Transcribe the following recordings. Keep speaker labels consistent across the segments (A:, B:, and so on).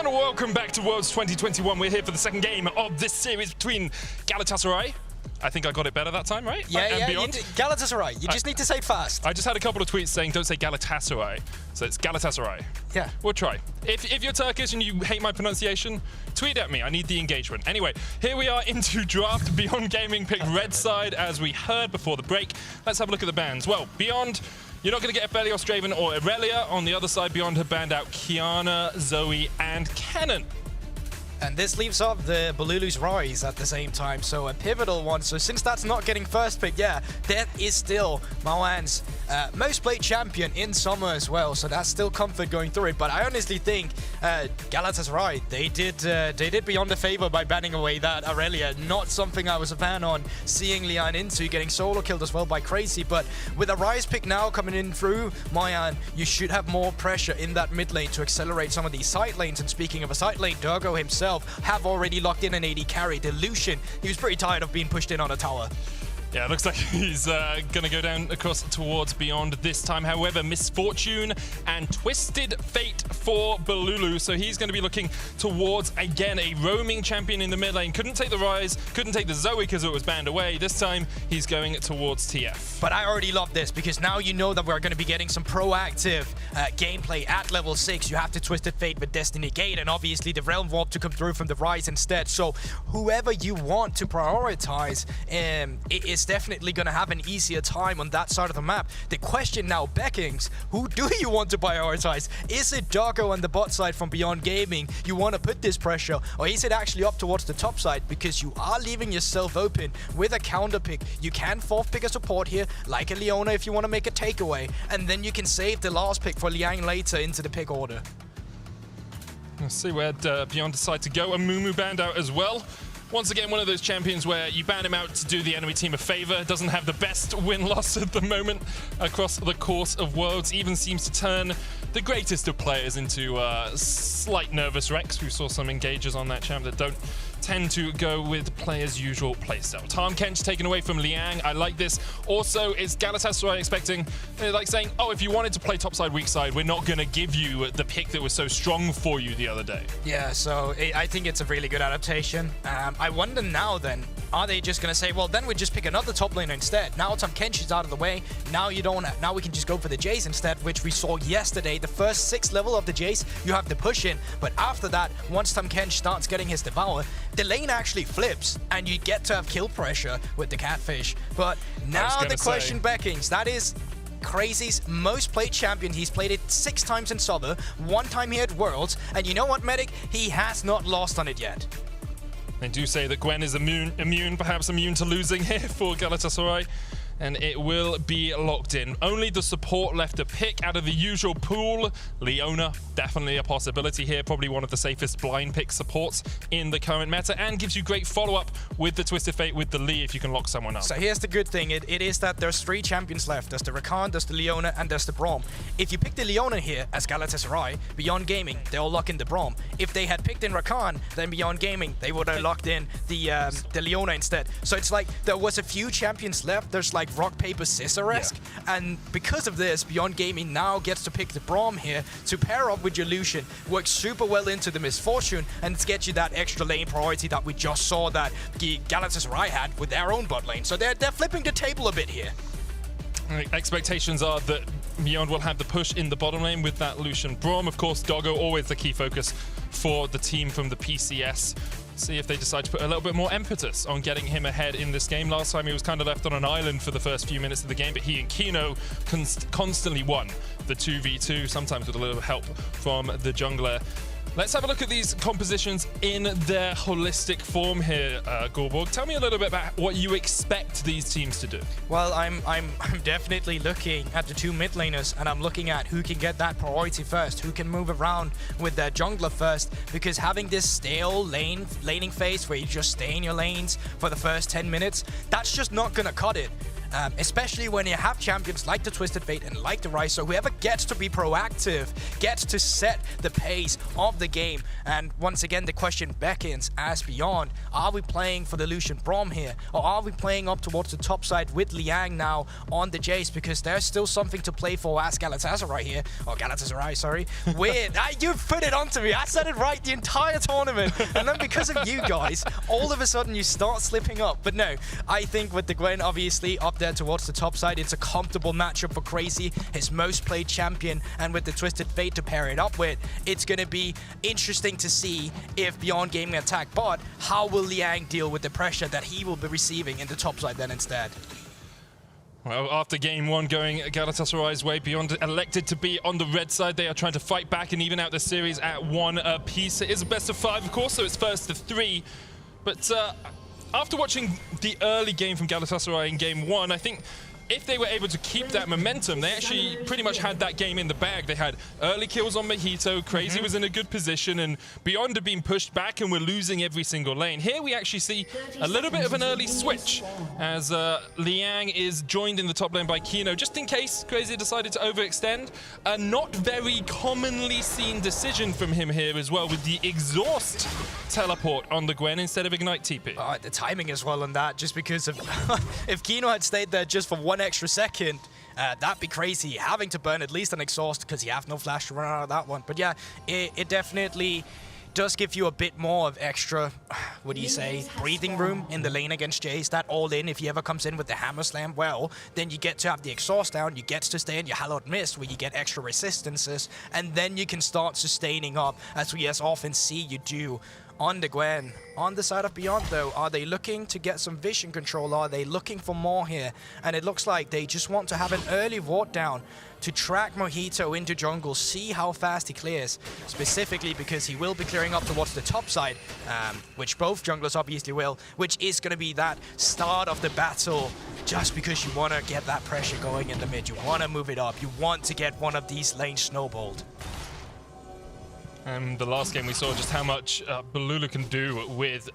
A: and welcome back to Worlds 2021. We're here for the second game of this series between Galatasaray. I think I got it better that time, right?
B: Yeah,
A: beyond.
B: Galatasaray. You just need to say it fast.
A: I just had a couple of tweets saying don't say Galatasaray, so it's Galatasaray.
B: Yeah.
A: We'll try. If you're Turkish and you hate my pronunciation, tweet at me. I need the engagement. Anyway, here we are into draft. Beyond Gaming picked red side, as we heard before the break. Let's have a look at the bans. Well, Beyond, you're not going to get Aphelios, Draven, or Irelia. On the other side, Beyond have banned out Kiana, Zoe, and Kennen.
B: And this leaves up the Bolulu's Ryze at the same time, so a pivotal one. So since that's not getting first pick, yeah, that is still Maoan's most played champion in summer as well, so that's still comfort going through it. But I honestly think Galatasaray, they did Beyond a favor by banning away that Irelia. Not something I was a fan on, seeing Liang into getting solo killed as well by Crazy. But with a Ryze pick now coming in through Maoan, you should have more pressure in that mid lane to accelerate some of these side lanes. And speaking of a side lane, Doggo himself have already locked in an AD carry. The Lucian, he was pretty tired of being pushed in on a tower.
A: Yeah, it looks like he's going to go down across towards Beyond this time. However, Misfortune and Twisted Fate for Bolulu. So he's going to be looking towards, again, a roaming champion in the mid lane. Couldn't take the Ryze, couldn't take the Zoe because it was banned away. This time, he's going towards TF.
B: But I already love this because now you know that we're going to be getting some proactive gameplay at level 6. You have to Twisted Fate with Destiny Gate and obviously the Realm Warp to come through from the Ryze instead. So whoever you want to prioritize, it is definitely going to have an easier time on that side of the map. The question now beckons, who do you want to prioritize? Is it Doggo on the bot side from Beyond Gaming you want to put this pressure, or is it actually up towards the top side? Because you are leaving yourself open with a counter pick. You can fourth pick a support here, like a Leona if you want to make a takeaway, and then you can save the last pick for Liang later into the pick order.
A: Let's see where Beyond decide to go. A Mumu banned out as well. Once again, one of those champions where you ban him out to do the enemy team a favor. Doesn't have the best win-loss at the moment across the course of Worlds. Even seems to turn the greatest of players into slight nervous wrecks. We saw some engagers on that champ that don't tend to go with players' usual playstyle. Tahm Kench taken away from Liang. I like this. Also, is Galatasaray expecting, like saying, oh, if you wanted to play topside, weak side, we're not going to give you the pick that was so strong for you the other day.
B: Yeah, so I think it's a really good adaptation. I wonder now then, are they just going to say, well, then we just pick another top laner instead? Now Tahm Kench is out of the way. Now now we can just go for the Jayce instead, which we saw yesterday. The first 6th level of the Jayce, you have the push in. But after that, once Tahm Kench starts getting his Devour, the lane actually flips and you get to have kill pressure with the Catfish. But now the question beckons, that is Crazy's most played champion. He's played it 6 times in summer, 1 time here at Worlds, and you know what, Medic? He has not lost on it yet.
A: They do say that Gwen is perhaps immune to losing here for Galatasaray, and it will be locked in. Only the support left to pick out of the usual pool. Leona, definitely a possibility here. Probably one of the safest blind pick supports in the current meta, and gives you great follow-up with the Twisted Fate with the Lee if you can lock someone up.
B: So here's the good thing. It is that there's 3 champions left. There's the Rakan, there's the Leona, and there's the Braum. If you pick the Leona here as Galatasaray, Beyond Gaming, they'll lock in the Braum. If they had picked in Rakan, then Beyond Gaming, they would have locked in the Leona instead. So it's like there was a few champions left. There's like rock, paper, scissor-esque. Yeah. And because of this, Beyond Gaming now gets to pick the Braum here to pair up with your Lucian. Works super well into the Misfortune and to get you that extra lane priority that we just saw that Galatasaray had with their own bot lane. So they're flipping the table a bit here.
A: Expectations are that Beyond will have the push in the bottom lane with that Lucian Braum. Of course, Doggo always the key focus for the team from the PCS. See if they decide to put a little bit more impetus on getting him ahead in this game. Last time he was kind of left on an island for the first few minutes of the game, but he and Kino constantly won the 2v2, sometimes with a little help from the jungler. Let's have a look at these compositions in their holistic form here, Gorborg. Tell me a little bit about what you expect these teams to do.
B: Well, I'm definitely looking at the 2 mid laners, and I'm looking at who can get that priority first, who can move around with their jungler first, because having this stale laning phase where you just stay in your lanes for the first 10 minutes, that's just not gonna cut it. especially when you have champions like the Twisted Fate and like the Ryze. So whoever gets to be proactive gets to set the pace of the game. And once again, the question beckons as Beyond, are we playing for the Lucian Braum here, or are we playing up towards the top side with Liang now on the Jayce? Because there's still something to play for as Galatasaray here, or Galatasaray, sorry. Weird. You put it onto me. I said it right the entire tournament, and then because of you guys, all of a sudden you start slipping up. But no, I think with the Gwen obviously up there towards the top side, it's a comfortable matchup for Crazy, his most played champion, and with the Twisted Fate to pair it up with, it's going to be interesting to see if Beyond Gaming attack bot, how will Liang deal with the pressure that he will be receiving in the top side then instead?
A: Well, after game one going Galatasaray's way, Beyond elected to be on the red side. They are trying to fight back and even out the series at 1 apiece. It is a best of 5, of course, so it's first to 3. But after watching the early game from Galatasaray in game 1, I think if they were able to keep that momentum, they actually pretty much had that game in the bag. They had early kills on Mojito, Crazy was in a good position, and Beyond are being pushed back and we're losing every single lane. Here we actually see a little bit of an early switch as Liang is joined in the top lane by Kino, just in case Crazy decided to overextend. A not very commonly seen decision from him here as well, with the exhaust teleport on the Gwen instead of Ignite TP.
B: The timing as well on that, just because of if Kino had stayed there just for 1 extra second, that'd be crazy. Having to burn at least an exhaust because you have no flash to run out of that one. But yeah, it definitely does give you a bit more of extra, what do you say, breathing room in the lane against Jayce. That all in, if he ever comes in with the hammer slam, well, then you get to have the exhaust down, you get to stay in your hallowed mist where you get extra resistances, and then you can start sustaining up, as we as often see you do on the Gwen. On the side of Beyond though, are they looking to get some vision control? Are they looking for more here? And it looks like they just want to have an early ward down to track Mojito into jungle, see how fast he clears, specifically because he will be clearing up towards the top side, which both junglers obviously will, which is going to be that start of the battle, just because you want to get that pressure going in the mid. You want to move it up. You want to get one of these lanes snowballed.
A: And the last game we saw just how much Bolulu can do with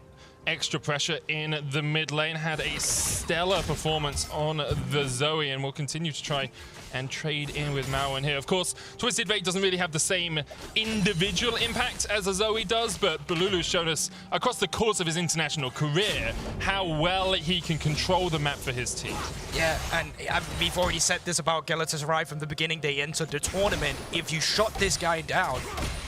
A: extra pressure in the mid lane. Had a stellar performance on the Zoe and will continue to try and trade in with Maoan here. Of course, Twisted Fate doesn't really have the same individual impact as a Zoe does, but Bolulu's shown us across the course of his international career how well he can control the map for his team.
B: Yeah, and we've already said this about Galatasaray from the beginning they entered the tournament. If you shot this guy down,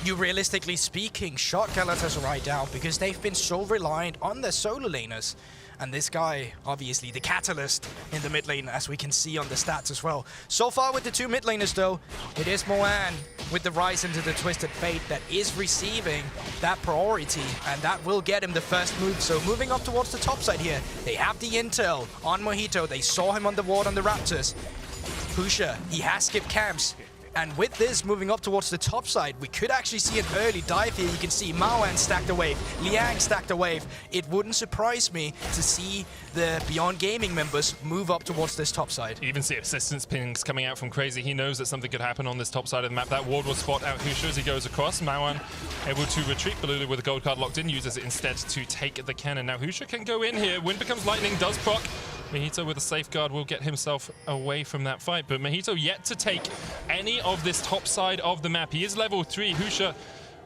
B: you realistically speaking shot Galatasaray down, because they've been so reliant on their solo laners. And this guy, obviously the catalyst in the mid lane, as we can see on the stats as well. So far with the 2 mid laners though, it is Maoan with the Ryze into the Twisted Fate that is receiving that priority, and that will get him the first move. So moving up towards the top side here, they have the intel on Mojito. They saw him on the ward on the Raptors. Husha, he has skipped camps. And with this moving up towards the top side, we could actually see an early dive here. You can see Maoan stacked a wave, Liang stacked a wave. It wouldn't surprise me to see the Beyond Gaming members move up towards this top side.
A: You even see assistance pings coming out from Crazy. He knows that something could happen on this top side of the map. That ward will spot out Husha as he goes across. Maoan able to retreat. Bolulu with a gold card locked in, uses it instead to take the cannon. Now Husha can go in here. Wind becomes lightning, does proc. Mojito with a safeguard will get himself away from that fight, but Mojito yet to take any of this top side of the map. He is level 3. Husha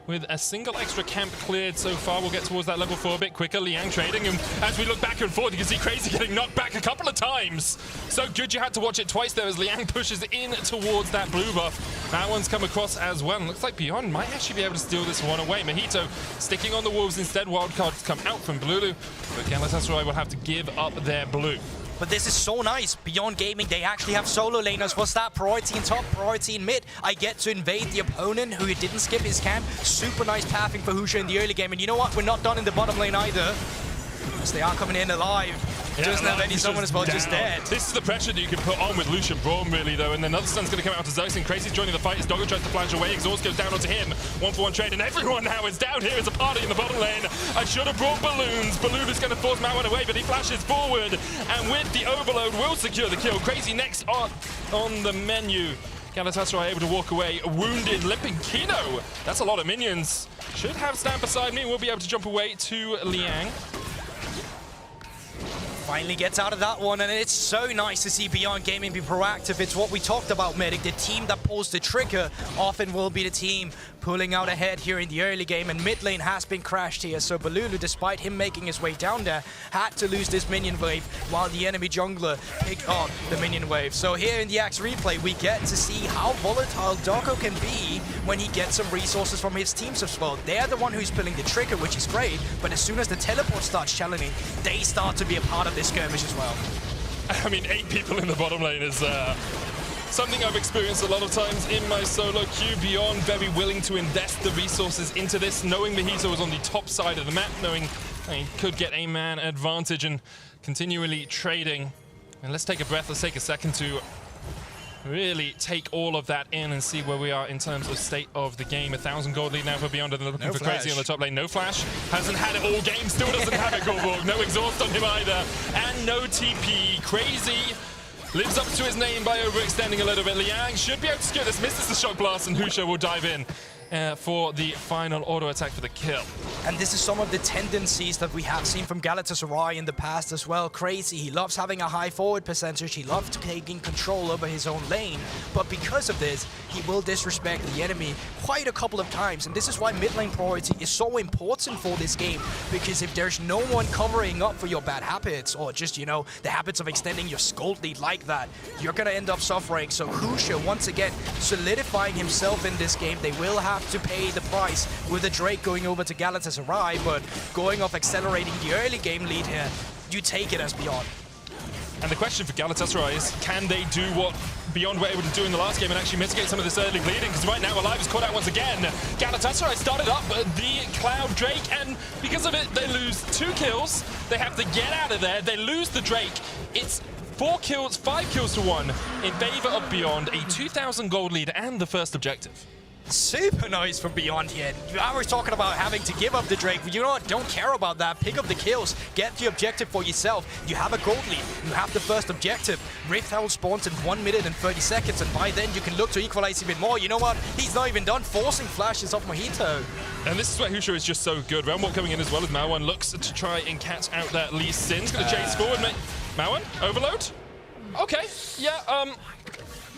A: with a single extra camp cleared so far. We'll get towards that level 4 a bit quicker. Liang trading, and as we look back and forth, you can see Crazy getting knocked back a couple of times. So good you had to watch it twice there as Liang pushes in towards that blue buff. That one's come across as well. Looks like Beyond might actually be able to steal this one away. Mojito sticking on the wolves instead. Wildcards come out from Bolulu, but Galatasaray will have to give up their blue.
B: But this is so nice. Beyond Gaming, they actually have solo laners. What's that? Priority in top, priority in mid. I get to invade the opponent who didn't skip his camp. Super nice pathing for Husha in the early game. And you know what? We're not done in the bottom lane either, because they are coming in alive. Doesn't have any summon as well, just dead.
A: This is the pressure that you can put on with Lucian Braum, really, though. And then another stun's going to come out to Zergsting. Crazy's joining the fight as Doggo tries to flange away. Exhaust goes down onto him. 1-for-1 trade, and everyone now is down here as a party in the bottom lane. I should have brought balloons. Bolulu's going to force Maoan away, but he flashes forward. And with the overload, will secure the kill. Crazy next on the menu. Galatasaray able to walk away, wounded, limping Kino. That's a lot of minions. Should have stand beside me. We'll be able to jump away to Liang.
B: Finally gets out of that one, and it's so nice to see Beyond Gaming be proactive. It's what we talked about, Medic. The team that pulls the trigger often will be the team pulling out ahead here in the early game, and mid lane has been crashed here. So Bolulu, despite him making his way down there, had to lose this minion wave while the enemy jungler picked up the minion wave. So here in the Axe replay, we get to see how volatile Doggo can be when he gets some resources from his teams as well. They're the one who's pulling the trigger, which is great, but as soon as the teleport starts challenging, they start to be a part of this skirmish as well.
A: I mean, 8 people in the bottom lane is something I've experienced a lot of times in my solo queue. Beyond very willing to invest the resources into this, knowing Mojito was on the top side of the map, knowing he could get a man advantage and continually trading. And let's take a breath, let's take a second to really take all of that in and see where we are in terms of state of the game. 1,000 gold lead now for Beyond, and they're looking for Crazy on the top lane. No flash, hasn't had it all game, still doesn't have it, Goldborg. No exhaust on him either, and no TP. Crazy lives up to his name by overextending a little bit. Liang should be able to secure this, misses the shock blast, and Husha will dive in for the final auto attack for the kill.
B: And this is some of the tendencies that we have seen from Galatasaray in the past as well. Crazy, he loves having a high forward percentage, he loves taking control over his own lane, but because of this, he will disrespect the enemy quite a couple of times, and this is why mid lane priority is so important for this game, because if there's no one covering up for your bad habits, or just, you know, the habits of extending your gold lead like that, you're gonna end up suffering. So Husha, once again, solidifying himself in this game. They will have to pay the price with the Drake going over to Galatasaray, but going off accelerating the early game lead here, you take it as Beyond.
A: And the question for Galatasaray is, can they do what Beyond were able to do in the last game and actually mitigate some of this early bleeding? Because right now, Alive is caught out once again. Galatasaray started up the Cloud Drake, and because of it, they lose 2 kills. They have to get out of there. They lose the Drake. It's 4 kills, 5 kills to 1 in favor of Beyond, a 2,000 gold lead and the first objective.
B: Super nice from Beyond here. I was talking about having to give up the Drake, but you know what? Don't care about that. Pick up the kills. Get the objective for yourself. You have a gold lead. You have the first objective. Rift Owl spawns in 1 minute and 30 seconds, and by then you can look to equalize even more. You know what? He's not even done forcing flashes off Mojito.
A: And this is where Husha is just so good. Realm Walk coming in as well as Maoan looks to try and catch out that Lee Sin's going to chase forward. Maoan, overload? Okay, yeah,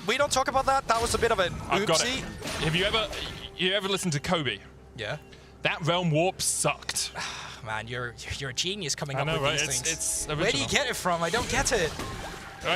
B: We don't talk about that. That was a bit of an oopsie.
A: I've got it. Have you ever listened to Kobe?
B: Yeah.
A: That realm warp sucked.
B: Man, you're a genius coming up with
A: right?
B: these things.
A: It's original.
B: Where do you get it from? I don't get it.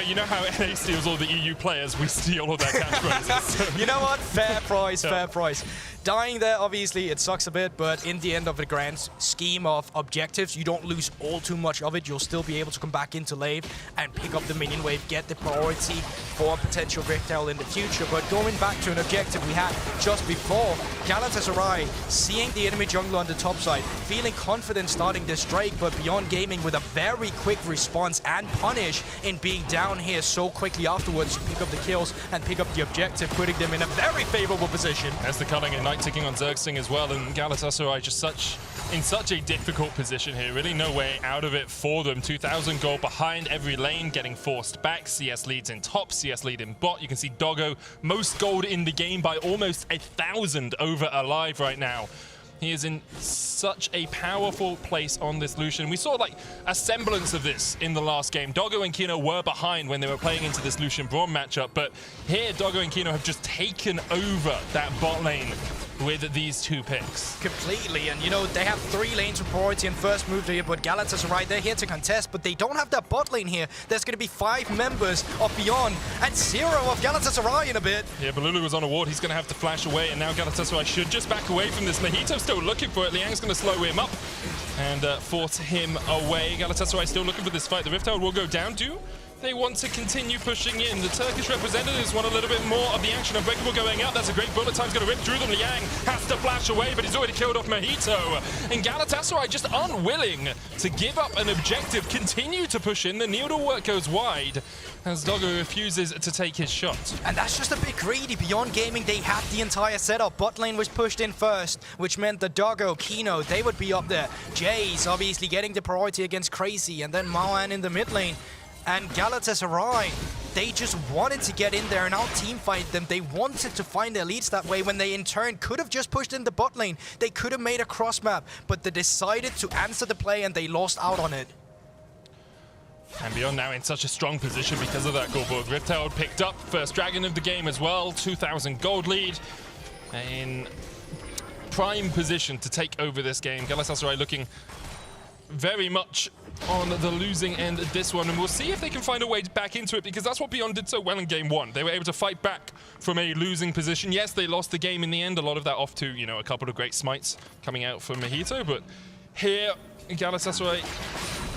A: You know how NA steals all the EU players? We steal all their catchphrases.
B: You know what? Fair price, fair price. Dying there, obviously, it sucks a bit, but in the end of the grand scheme of objectives, you don't lose all too much of it. You'll still be able to come back into lane and pick up the minion wave, get the priority for a potential Rift Owl in the future. But going back to an objective we had just before, Galatasaray seeing the enemy jungler on the top side, feeling confident starting this Drake, but Beyond Gaming with a very quick response and punish in being down here so quickly afterwards to pick up the kills and pick up the objective, putting them in a very favorable position.
A: As the culling and ticking on Zergsting as well, and Galatasaray just in such a difficult position here. Really no way out of it for them. 2,000 gold behind every lane, getting forced back. CS leads in top, CS lead in bot. You can see Doggo, most gold in the game by almost 1,000 over Alive right now. He is in such a powerful place on this Lucian. We saw like a semblance of this in the last game. Doggo and Kino were behind when they were playing into this Lucian Braum matchup, but here Doggo and Kino have just taken over that bot lane with these 2 picks.
B: Completely, and you know, they have 3 lanes of priority and first move here, but Galatasaray, they're here to contest, but they don't have that bot lane here. There's going to be 5 members of Beyond and 0 of Galatasaray in a bit.
A: Yeah, Bolulu was on a ward. He's going to have to flash away, and now Galatasaray should just back away from this. Mojito still looking for it. Liang's going to slow him up and force him away. Galatasaray still looking for this fight. The Rift Owl will go down. They want to continue pushing in. The Turkish representatives want a little bit more of the action. Unbreakable going out. That's a great bullet time's going to rip through them. Liang has to flash away, but he's already killed off Mojito. And Galatasaray just unwilling to give up an objective, continue to push in. The needle work goes wide as Doggo refuses to take his shot.
B: And that's just a bit greedy. Beyond Gaming, they had the entire setup. Bot lane was pushed in first, which meant the Doggo, Kino, they would be up there. Jayce obviously getting the priority against Crazy, and then Maoan in the mid lane. And Galatasaray, they just wanted to get in there and out-teamfight them. They wanted to find their leads that way when they in turn could have just pushed in the bot lane. They could have made a cross map, but they decided to answer the play and they lost out on it.
A: And Beyond now in such a strong position because of that gold board. Rifthold picked up first dragon of the game as well. 2,000 gold lead. In prime position to take over this game. Galatasaray looking very much on the losing end of this one, and we'll see if they can find a way back into it, because that's what Beyond did so well in game one. They were able to fight back from a losing position. Yes, they lost the game in the end, a lot of that off to, you know, a couple of great smites coming out from Mojito, but here Galatasaray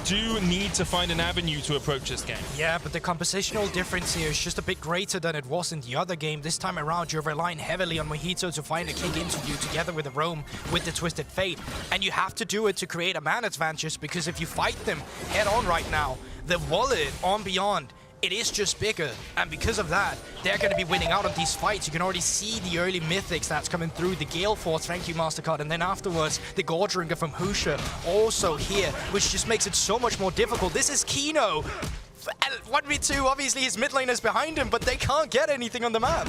A: do need to find an avenue to approach this game.
B: Yeah, but the compositional difference here is just a bit greater than it was in the other game. This time around, you're relying heavily on Mojito to find a kick into you together with the Braum with the Twisted Fate. And you have to do it to create a man advantage, because if you fight them head on right now, the wallet on Beyond, it is just bigger, and because of that, they're going to be winning out on these fights. You can already see the early mythics that's coming through. The Gale Force, thank you, Mastercard, and then afterwards, the Gorge Ringer from Husha also here, which just makes it so much more difficult. This is Kino. 1v2, obviously his mid lane is behind him, but they can't get anything on the map.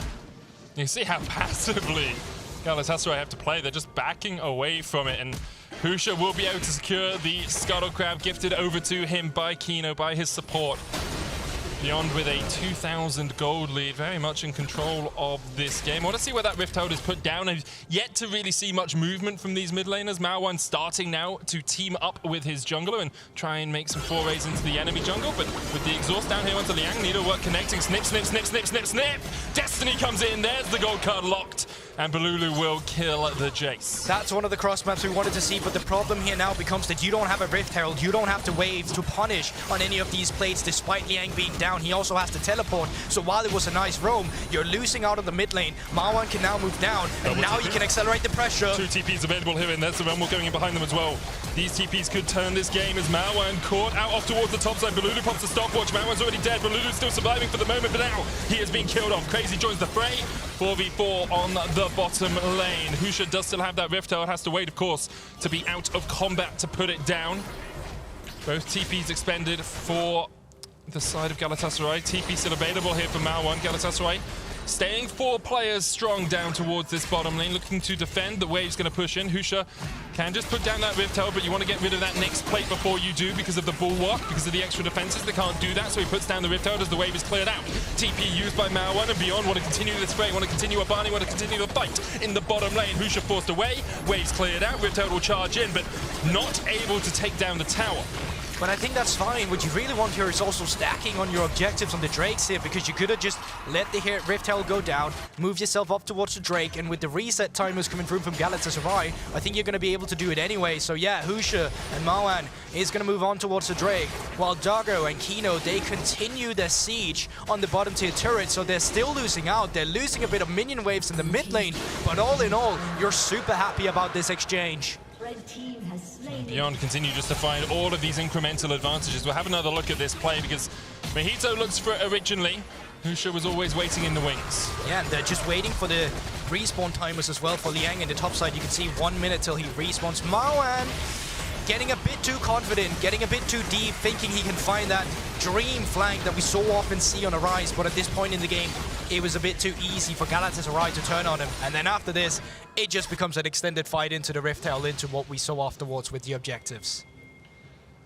A: You see how passively Galatasaray have to play. They're just backing away from it, and Husha will be able to secure the Scuttle Crab gifted over to him by Kino, by his support. Beyond with a 2,000 gold lead, very much in control of this game. I want to see where that Rifthold is put down. I've yet to really see much movement from these mid laners. Maoan starting now to team up with his jungler and try and make some forays into the enemy jungle, but with the exhaust down here onto Liang, needlework connecting, snip, snip, snip, snip, snip, snip! Destiny comes in, there's the gold card locked, and Bolulu will kill the Jayce.
B: That's one of the cross maps we wanted to see, but the problem here now becomes that you don't have a Rift Herald, you don't have to wave to punish on any of these plates, despite Liang being down. He also has to teleport, so while it was a nice roam, you're losing out on the mid lane. Maoan can now move down, and now you can accelerate the pressure.
A: 2 TPs available here, and there's the Rumble going in behind them as well. These TPs could turn this game as Maoan caught out off towards the top side. Bolulu pops the stopwatch. Maoan's already dead. Bolulu's still surviving for the moment, but now he has been killed off. Crazy joins the fray. 4v4 on the bottom lane. Husha does still have that Rift Herald, has to wait, of course, to be out of combat to put it down. Both TPs expended for the side of Galatasaray. TP still available here for Maoan. Galatasaray staying 4 players strong down towards this bottom lane, looking to defend. The wave's going to push in. Husha can just put down that Rift Herald, but you want to get rid of that next plate before you do, because of the bulwark, because of the extra defenses. They can't do that, so he puts down the Rift Herald as the wave is cleared out. TP used by Maoan, and Beyond want to continue this fray, want to continue a Barney, want to continue the fight in the bottom lane. Husha forced away, waves cleared out, Rift Herald will charge in, but not able to take down the tower.
B: But I think that's fine. What you really want here is also stacking on your objectives on the Drakes here, because you could have just let the Rift Herald go down, move yourself up towards the Drake, and with the reset timers coming through from Galatasaray, I think you're going to be able to do it anyway. So yeah, Husha and Maoan is going to move on towards the Drake, while Doggo and Kino, they continue their siege on the bottom tier turret, so they're still losing out. They're losing a bit of minion waves in the mid lane, but all in all, you're super happy about this exchange.
A: Beyond continue just to find all of these incremental advantages. We'll have another look at this play, because Mojito looks for it originally. Husha was always waiting in the wings.
B: Yeah, and they're just waiting for the respawn timers as well for Liang in the top side. You can see 1 minute till he respawns. Maoan getting a bit too confident, getting a bit too deep, thinking he can find that dream flank that we so often see on a Ryze, but at this point in the game, it was a bit too easy for Galatasaray to turn on him. And then after this, it just becomes an extended fight into the Rift Herald, into what we saw afterwards with the objectives.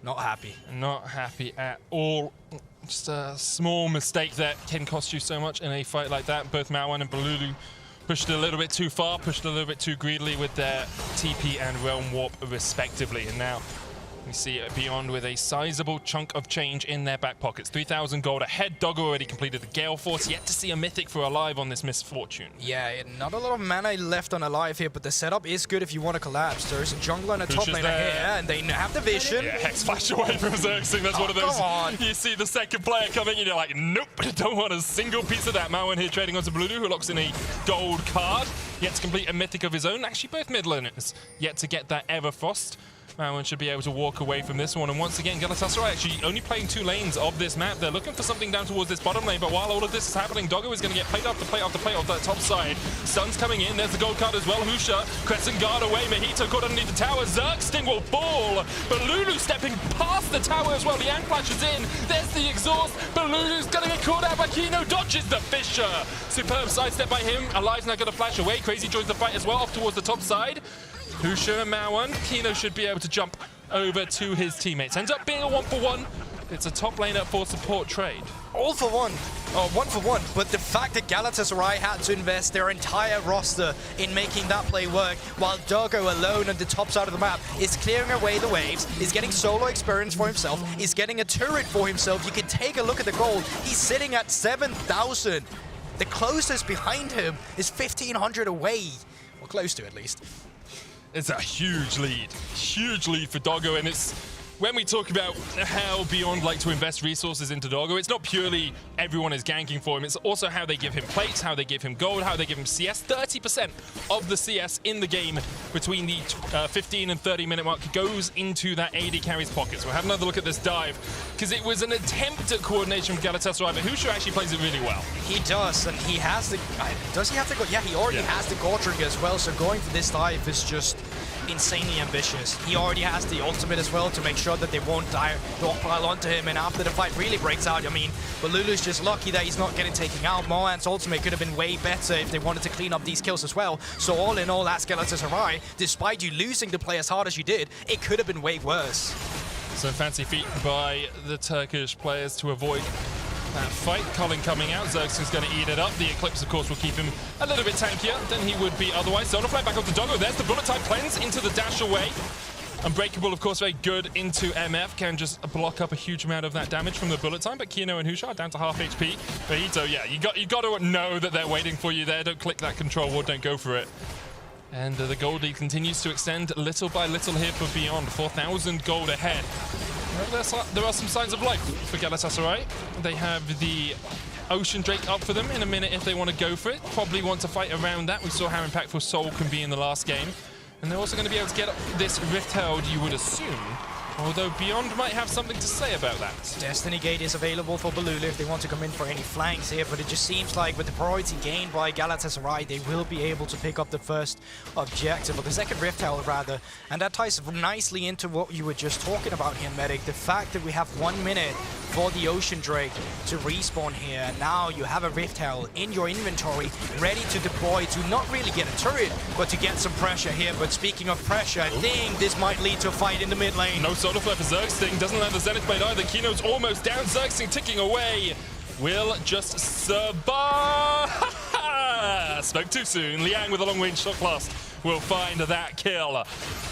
B: Not happy.
A: Not happy at all. Just a small mistake that can cost you so much in a fight like that. Both Maoan and Bolulu pushed a little bit too far, pushed a little bit too greedily with their TP and Realm Warp respectively. And now we see Beyond with a sizable chunk of change in their back pockets. 3,000 gold ahead. Doggo already completed the Gale Force. Yet to see a Mythic for Alive on this Misfortune.
B: Yeah, not a lot of mana left on Alive here, but the setup is good if you want to collapse. There's a jungler and a top laner here, and they have the vision.
A: Yeah, Hex flash away from Zergsting. That's one of those. You see the second player coming and you're like, nope, don't want a single piece of that. Maoan here trading onto Bolulu, who locks in a gold card. Yet to complete a Mythic of his own. Actually, both mid laners yet to get that Everfrost. Maoan should be able to walk away from this one. And once again, Galatasaray actually only playing 2 lanes of this map. They're looking for something down towards this bottom lane, but while all of this is happening, Doggo is going to get plate after plate after plate off that top side. Sun's coming in. There's the gold card as well. Husha, Crescent Guard away. Mojito caught underneath the tower. Zergsting will fall. Bolulu stepping past the tower as well. Liang flashes in. There's the exhaust. Bolulu's going to get caught out by Kino. Dodges the Fisher. Superb sidestep by him. Alive's now going to flash away. Crazy joins the fight as well off towards the top side. Husha and Maoan. Kino should be able to jump over to his teammates. Ends up being a 1-for-1. It's a top laner for support trade.
B: All for one, or 1 for 1, but the fact that Galatasaray had to invest their entire roster in making that play work, while Doggo alone on the top side of the map is clearing away the waves, is getting solo experience for himself, is getting a turret for himself. You can take a look at the gold. He's sitting at 7,000. The closest behind him is 1,500 away, or close to at least.
A: It's a huge lead for Doggo, and it's when we talk about how Beyond like to invest resources into Doggo, it's not purely everyone is ganking for him, it's also how they give him plates, how they give him gold, how they give him CS. 30% of the CS in the game between the 15 and 30 minute mark goes into that AD carry's pockets. We'll have another look at this dive, because it was an attempt at coordination from Galatasaray, but Husha actually plays it really well.
B: He does, and he has the... Does he have to go? Yeah, he already has the gore trigger as well, so going for this dive is just insanely ambitious. He already has the ultimate as well to make sure that they won't pile onto him, and after the fight really breaks out, I mean, Bolulu's just lucky that he's not getting taken out. Maoan's ultimate could have been way better if they wanted to clean up these kills as well. So all in all, as Galatasaray, despite you losing the play as hard as you did, it could have been way worse.
A: Some fancy feet by the Turkish players to avoid that fight. Colin coming out, Zergsting's going to eat it up. The Eclipse, of course, will keep him a little bit tankier than he would be otherwise. Zona flag back up to Doggo. There's the bullet time cleanse into the dash away. Unbreakable, of course, very good into MF. Can just block up a huge amount of that damage from the bullet time. But Kino and Husha are down to half HP. Mojito, yeah, you got to know that they're waiting for you there. Don't click that control ward, don't go for it. And the gold lead continues to extend little by little here for Beyond. 4,000 gold ahead. Well, there are some signs of life for Galatasaray. They have the Ocean Drake up for them in a minute if they want to go for it. Probably want to fight around that. We saw how impactful Soul can be in the last game. And they're also going to be able to get this Rift Herald, you would assume. Although Beyond might have something to say about that.
B: Destiny Gate is available for Bolulu if they want to come in for any flanks here, but it just seems like with the priority gained by Galatasaray, they will be able to pick up the first objective, or the second Rift Herald rather. And that ties nicely into what you were just talking about here, Medic. The fact that we have 1 minute for the Ocean Drake to respawn here. Now you have a Rift Herald in your inventory, ready to deploy to not really get a turret, but to get some pressure here. But speaking of pressure, I think this might lead to a fight in the mid lane.
A: No solo flare for Zergsting, doesn't have the Zenith Blade either. Kino's almost down, Zergsting ticking away. Will just survive. Spoke too soon. Liang with a long-range shot blast will find that kill.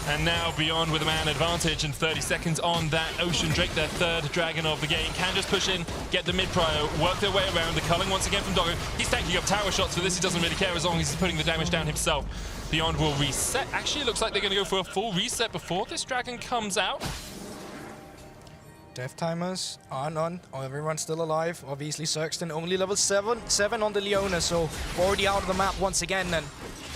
A: And now Beyond with a man advantage and 30 seconds on that Ocean Drake, their third dragon of the game. Can just push in, get the mid-prio, work their way around. The culling once again from Doggo. He's tanking up tower shots for this. He doesn't really care as long as he's putting the damage down himself. Beyond will reset. Actually, it looks like they're going to go for a full reset before this dragon comes out.
B: Death timers are none. Oh, everyone's still alive. Obviously, Zergsting only level 7 on the Leona, so already out of the map once again. And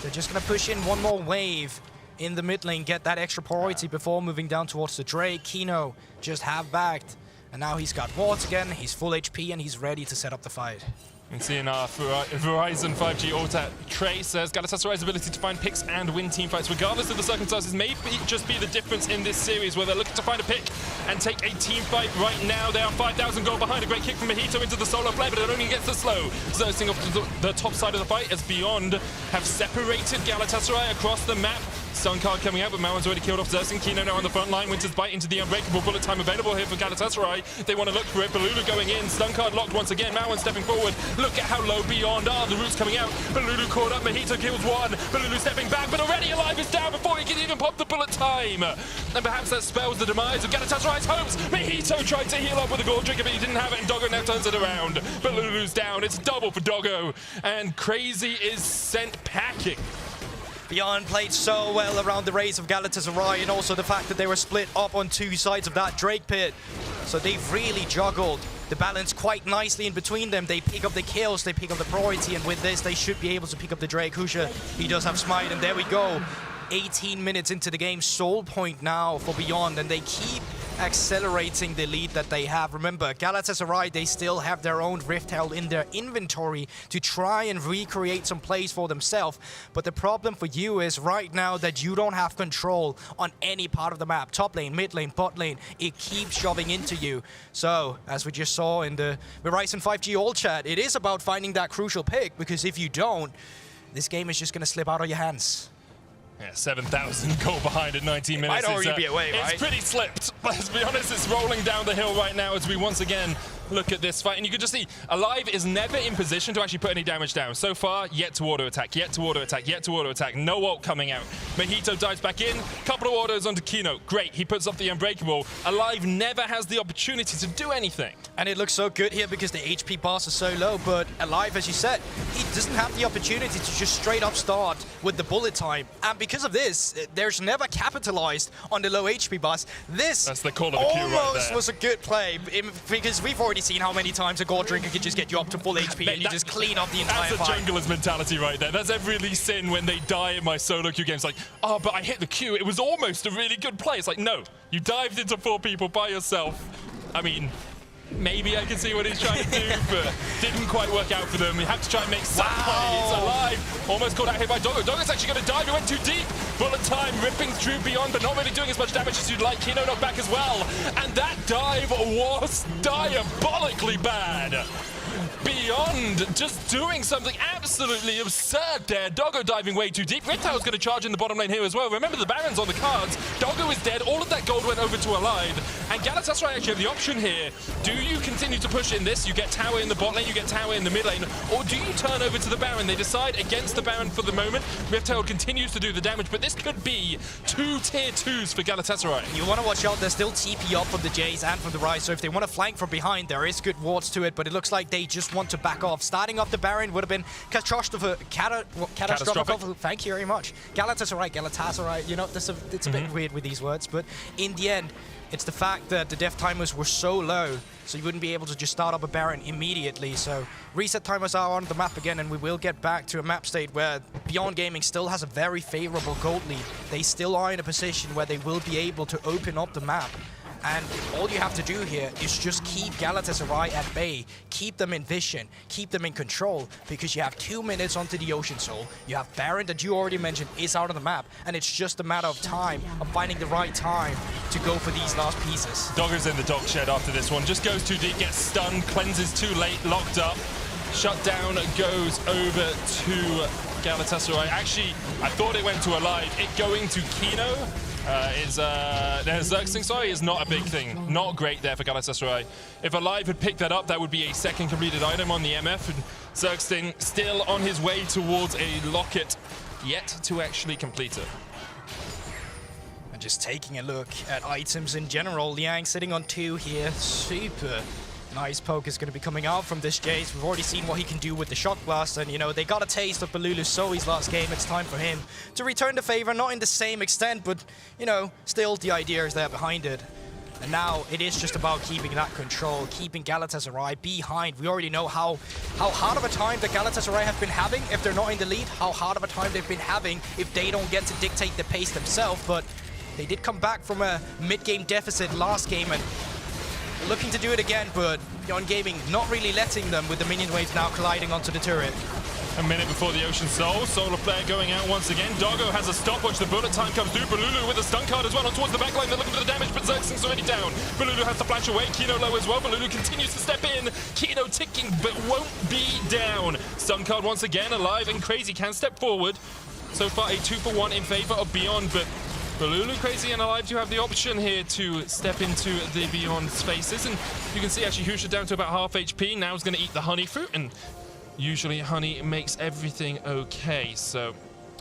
B: they're just going to push in one more wave in the mid lane, get that extra priority before moving down towards the Drake. Kino just half-backed, and now he's got wards again. He's full HP, and he's ready to set up the fight.
A: You can see in our Verizon 5G Altat, Trey says Galatasaray's ability to find picks and win team fights, regardless of the circumstances, may just be the difference in this series, where they're looking to find a pick and take a team fight right now. They are 5,000 gold behind. A great kick from Mojito into the solo play, but it only gets the slow. Zergsting off to the top side of the fight as Beyond have separated Galatasaray across the map. Stun card coming out, but Maoan's already killed off Zergsting. Kino now on the front line. Winter's bite into the unbreakable bullet time available here for Galatasaray. They want to look for it. Bolulu going in. Stun card locked once again. Maoan stepping forward. Look at how low Beyond are. The roots coming out. Bolulu caught up. Mojito kills one. Bolulu stepping back, but already alive is down before he can even pop the bullet time. And perhaps that spells the demise of Galatasaray's hopes. Mojito tried to heal up with a gold trigger, but he didn't have it, and Doggo now turns it around. Bolulu's down. It's double for Doggo, and Crazy is sent packing.
B: Beyond played so well around the Ryze of Galatasaray, and also the fact that they were split up on two sides of that Drake pit. So they've really juggled the balance quite nicely in between them. They pick up the kills, they pick up the priority, and with this, they should be able to pick up the Drake. Husha, he does have smite, and there we go. 18 minutes into the game, soul point now for Beyond, and they keep accelerating the lead that they have. Remember, Galatasaray, they still have their own Rift Herald in their inventory to try and recreate some plays for themselves. But the problem for you is right now that you don't have control on any part of the map. Top lane, mid lane, bot lane, it keeps shoving into you. So, as we just saw in the Verizon 5G all chat, it is about finding that crucial pick, because if you don't, this game is just going to slip out of your hands.
A: Yeah, 7,000 goal behind at 19 minutes.
B: Might already be away, right?
A: It's pretty slipped. Let's be honest, it's rolling down the hill right now as we once again look at this fight. And you can just see, Alive is never in position to actually put any damage down. So far, yet to auto attack, yet to auto attack, yet to auto attack. No ult coming out. Mojito dives back in. Couple of autos onto Kino. Great, he puts up the Unbreakable. Alive never has the opportunity to do anything.
B: And it looks so good here because the HP bars are so low, but Alive, as you said, he doesn't have the opportunity to just straight up start with the bullet time. And because of this, there's never capitalized on the low HP bars. That's
A: the call of the queue right there.
B: Almost was a good play because we've already seen how many times a gold drinker can just get you up to full HP and you just clean up the entire fight.
A: That's a jungler's mentality right there. That's every Lee Sin when they die in my solo queue games. Like, oh, but I hit the queue. It was almost a really good play. It's like, no, you dived into 4 people by yourself. I mean, maybe I can see what he's trying to do, but didn't quite work out for them. We have to try and make some plays. Alive, almost caught out here by Doggo. Doggo's actually going to dive. He went too deep. Bullet time, ripping through Beyond, but not really doing as much damage as you'd like. Kino knocked back as well. And that dive was diabolically bad. Beyond just doing something absolutely absurd there. Doggo diving way too deep. Riptower's going to charge in the bottom lane here as well. Remember, the Baron's on the cards. Doggo is dead. All of that gold went over to Alive. And Galatasaray actually have the option here. Do you continue to push in this? You get tower in the bot lane, you get tower in the mid lane, or do you turn over to the Baron? They decide against the Baron for the moment. Riptower continues to do the damage, but this could be 2 tier 2s for Galatasaray.
B: You want to watch out. There's still TP up from the Jayce and from the Ryze, so if they want to flank from behind, there is good wards to it, but it looks like they just want to back off. Starting off the Baron would have been catastrophic. Thank you very much. Galatasaray, you know, it's a bit weird with these words, but in the end, it's the fact that the death timers were so low, so you wouldn't be able to just start up a Baron immediately. So reset timers are on the map again, and we will get back to a map state where Beyond Gaming still has a very favorable gold lead. They still are in a position where they will be able to open up the map. And all you have to do here is just keep Galatasaray at bay, keep them in vision, keep them in control, because you have 2 minutes onto the Ocean Soul. You have Baron, that you already mentioned, is out of the map, and it's just a matter of time, of finding the right time to go for these last pieces.
A: Dogger's in the dog shed after this one. Just goes too deep, gets stunned, cleanses too late, locked up. Shutdown goes over to Galatasaray. Actually, I thought it went to Alive. It going to Kino. Zergsting, sorry, is not a big thing. Not great there for Galatasaray. If Alive had picked that up, that would be a second completed item on the MF. And Zergsting still on his way towards a locket, yet to actually complete it.
B: And just taking a look at items in general, Liang sitting on 2 here. Super nice poke is going to be coming out from this Jayce. We've already seen what he can do with the Shock Blast, and you know, they got a taste of Bolulu Zoe's last game. It's time for him to return the favor, not in the same extent, but you know, still the idea is there behind it. And now it is just about keeping that control, keeping Galatasaray behind. We already know how hard of a time that Galatasaray have been having if they're not in the lead, how hard of a time they've been having if they don't get to dictate the pace themselves, but they did come back from a mid-game deficit last game, and looking to do it again, but Beyond Gaming not really letting them, with the minion waves now colliding onto the turret.
A: A minute before the Ocean Soul, Solar Flare going out once again. Doggo has a stopwatch, the bullet time comes through. Bolulu with a stun card as well on towards the backline. They're looking for the damage, but Zergsting's already down. Bolulu has to flash away, Kino low as well. Bolulu continues to step in. Kino ticking, but won't be down. Stun card once again, Alive and Crazy can step forward. So far a 2-for-1 in favor of Beyond, but Bolulu, Crazy, and Alive do have the option here to step into the Beyond spaces. And you can see actually Husha down to about half HP. Now he's going to eat the honey fruit, and usually honey makes everything okay. So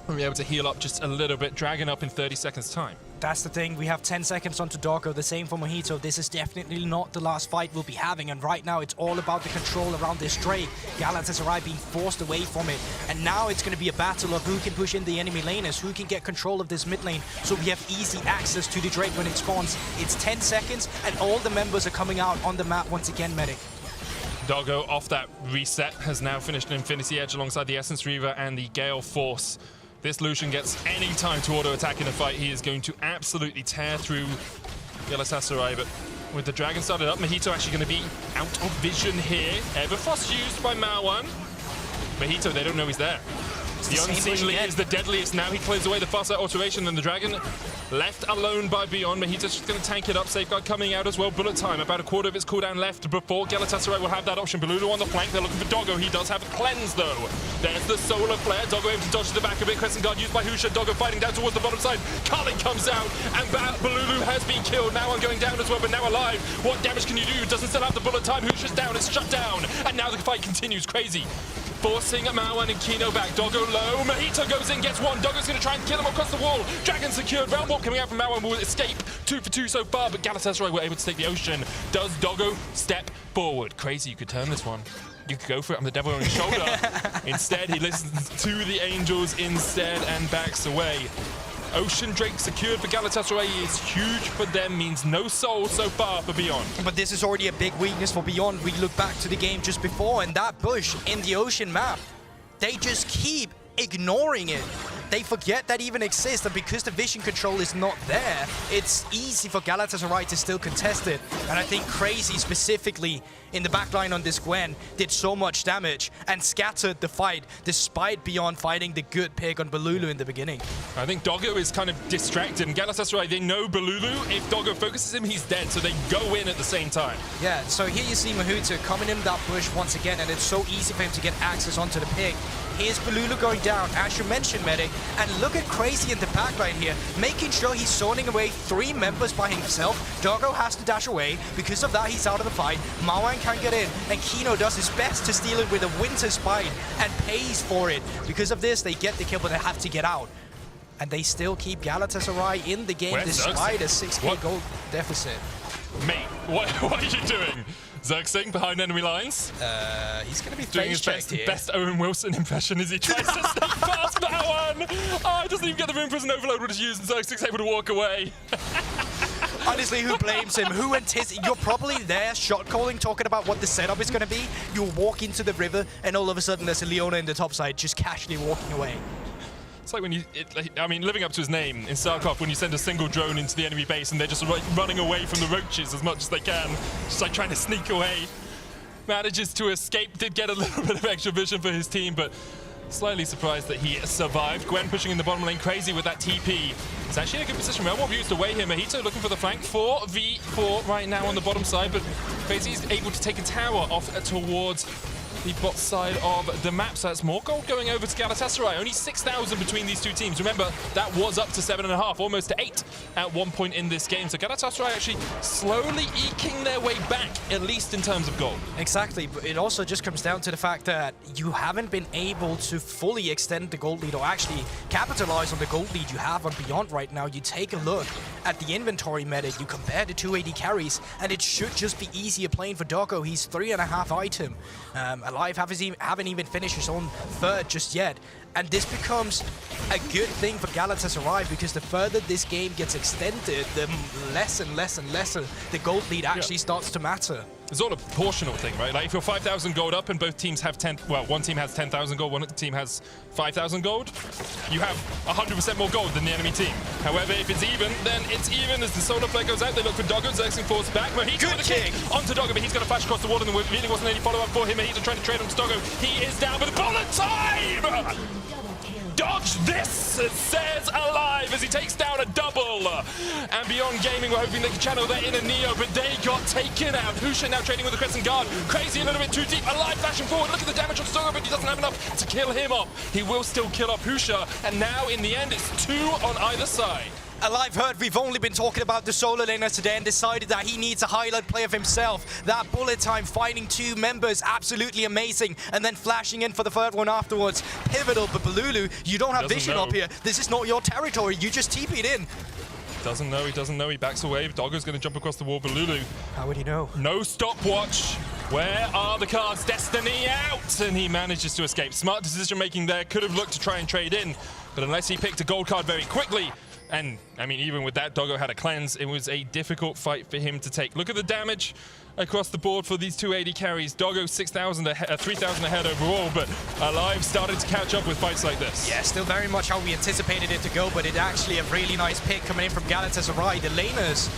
A: we'll be able to heal up just a little bit, dragging up in 30 seconds time.
B: That's the thing, we have 10 seconds onto Doggo, the same for Mojito. This is definitely not the last fight we'll be having, and right now it's all about the control around this Drake. Galatasaray being forced away from it, and now it's going to be a battle of who can push in the enemy laners, who can get control of this mid lane, so we have easy access to the Drake when it spawns. It's 10 seconds, and all the members are coming out on the map once again, Medic.
A: Doggo off that reset has now finished an Infinity Edge alongside the Essence Reaver and the Gale Force. This Lucian gets any time to auto-attack in a fight, he is going to absolutely tear through Galatasaray. But with the Dragon started up, Mojito actually going to be out of vision here. Everfrost used by Maoan. Mojito, they don't know he's there. The Unseen Lee is the deadliest now. He clears away the fast automation and the Dragon. Left alone by Beyond, but he's just going to tank it up. Safeguard coming out as well. Bullet time, about a quarter of its cooldown left before Galatasaray will have that option. Bolulu on the flank. They're looking for Doggo. He does have a cleanse though. There's the solar flare. Doggo aims to dodge to the back of it. Crescent guard used by Husha. Doggo fighting down towards the bottom side. Carlin comes out, and Bolulu has been killed. Now I'm going down as well, but now alive. What damage can you do? Doesn't still have the bullet time. Husha's down. It's shut down, and now the fight continues. Crazy. Forcing Maoan and Kino back. Doggo low. Mojito goes in, gets one. Doggo's going to try and kill him across the wall. Dragon secured. Realm Warp coming out from Maoan will escape. 2 for 2 so far, but Galatasaray were able to take the ocean. Does Doggo step forward? Crazy, you could turn this one. You could go for it. I'm the devil on his shoulder. Instead, he listens to the angels instead and backs away. Ocean Drake secured for Galatasaray is huge for them, means no soul so far for Beyond.
B: But this is already a big weakness for Beyond. We look back to the game just before, and that bush in the ocean map, they just keep ignoring it. They forget that even exists, and because the vision control is not there, it's easy for Galatasaray to still contest it. And I think Crazy specifically in the backline on this Gwen did so much damage and scattered the fight despite Beyond fighting the good pick on Bolulu in the beginning.
A: I think Doggo is kind of distracted, and Galatasaray, they know Bolulu. If Doggo focuses him, he's dead, so they go in at the same time.
B: Yeah, so here you see Mojito coming in that bush once again, and it's so easy for him to get access onto the pick. Here's Bolulu going down, as you mentioned, Medic, and look at Crazy in the backline here, making sure he's zoning away 3 members by himself. Doggo has to dash away. Because of that, he's out of the fight. Maoan can't get in, and Kino does his best to steal it with a Winter Spite and pays for it. Because of this, they get the kill, but they have to get out. And they still keep Galatasaray in the game despite a 6k gold deficit.
A: Mate, what are you doing? Zergsting behind enemy lines.
B: He's going to be
A: doing his best Owen Wilson impression as he tries to sneak past that one. Oh, doesn't even get the room for his overload would have used, and Zergsting's able to walk away.
B: Honestly, who blames him? Who anticipates? You're probably there shot calling, talking about what the setup is going to be. You'll walk into the river, and all of a sudden there's a Leona in the top side just casually walking away.
A: It's like when you, I mean, living up to his name in StarCraft, when you send a single drone into the enemy base and they're just running away from the roaches as much as they can, just like trying to sneak away. Manages to escape, did get a little bit of extra vision for his team, but slightly surprised that he survived. Gwen pushing in the bottom lane, Crazy with that TP. It's actually in a good position. Realm Warp used away here. Mojito looking for the flank. 4v4 right now on the bottom side, but Crazy is able to take a tower off towards the bot side of the map, so that's more gold going over to Galatasaray. Only 6,000 between these two teams. Remember, that was up to 7.5, almost to 8 at one point in this game. So Galatasaray actually slowly eking their way back, at least in terms of gold.
B: Exactly, but it also just comes down to the fact that you haven't been able to fully extend the gold lead or actually capitalize on the gold lead you have on Beyond right now. You take a look at the inventory meta, you compare the 2 AD carries, and it should just be easier playing for Doggo. He's 3.5 item. Alive haven't even finished his own third just yet. And this becomes a good thing for Galatasaray because the further this game gets extended, the less and less and less the gold lead actually starts to matter.
A: It's all a proportional thing, right? Like if you're 5,000 gold up and both teams have 10, well, one team has 10,000 gold, one team has 5,000 gold, you have 100% more gold than the enemy team. However, if it's even, then it's even. As the solar flare goes out, they look for Doggo. Zergsting falls back. Mojito with a kick onto Doggo, but he's going to flash across the wall, and there really wasn't any follow-up for him. Mojito trying to trade on to Doggo. He is down, but the bullet time! Dodge this, says Alive as he takes down a double. And Beyond Gaming were hoping they could channel their inner Neo, but they got taken out. Husha now trading with the Crescent Guard. Crazy a little bit too deep. Alive flashing forward. Look at the damage on Doggo, but he doesn't have enough to kill him off. He will still kill off Husha, and now in the end it's 2 on either side.
B: Alive heard we've only been talking about the solo laner today and decided that he needs a highlight play of himself. That bullet time fighting 2 members, absolutely amazing. And then flashing in for the third one afterwards. Pivotal, but Bolulu, you don't have vision up here. This is not your territory. You just TP'd in.
A: Doesn't know, he doesn't know. He backs away. Doggo's going to jump across the wall. Bolulu.
B: How would he know?
A: No stopwatch. Where are the cards? Destiny out! And he manages to escape. Smart decision making there. Could have looked to try and trade in. But unless he picked a gold card very quickly, and I mean, even with that, Doggo had a cleanse. It was a difficult fight for him to take. Look at the damage across the board for these two AD carries. Doggo 6,000, 3,000 ahead overall, but Alive started to catch up with fights like this.
B: Yeah, still very much how we anticipated it to go, but it actually a really nice pick coming in from Galatasaray. The laners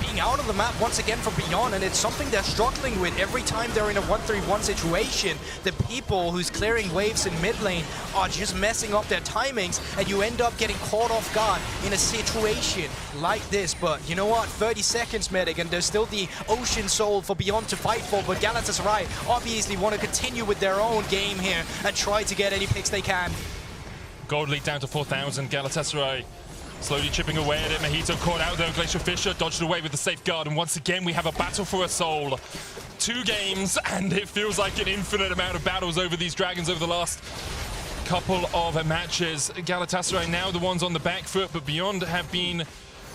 B: being out of the map once again from Beyond, and it's something they're struggling with every time they're in a 1-3-1 situation. The people who's clearing waves in mid lane are just messing up their timings, and you end up getting caught off guard in a situation like this. But you know what? 30 seconds, medic, and there's still the Ocean Soul for Beyond to fight for, but Galatasaray obviously want to continue with their own game here and try to get any picks they can.
A: Gold lead down to 4,000. Galatasaray slowly chipping away at it. Mojito caught out though. Glacier Fisher dodged away with the safeguard, and once again we have a battle for a soul. 2 games, and it feels like an infinite amount of battles over these dragons over the last couple of matches. Galatasaray now the ones on the back foot, but Beyond have been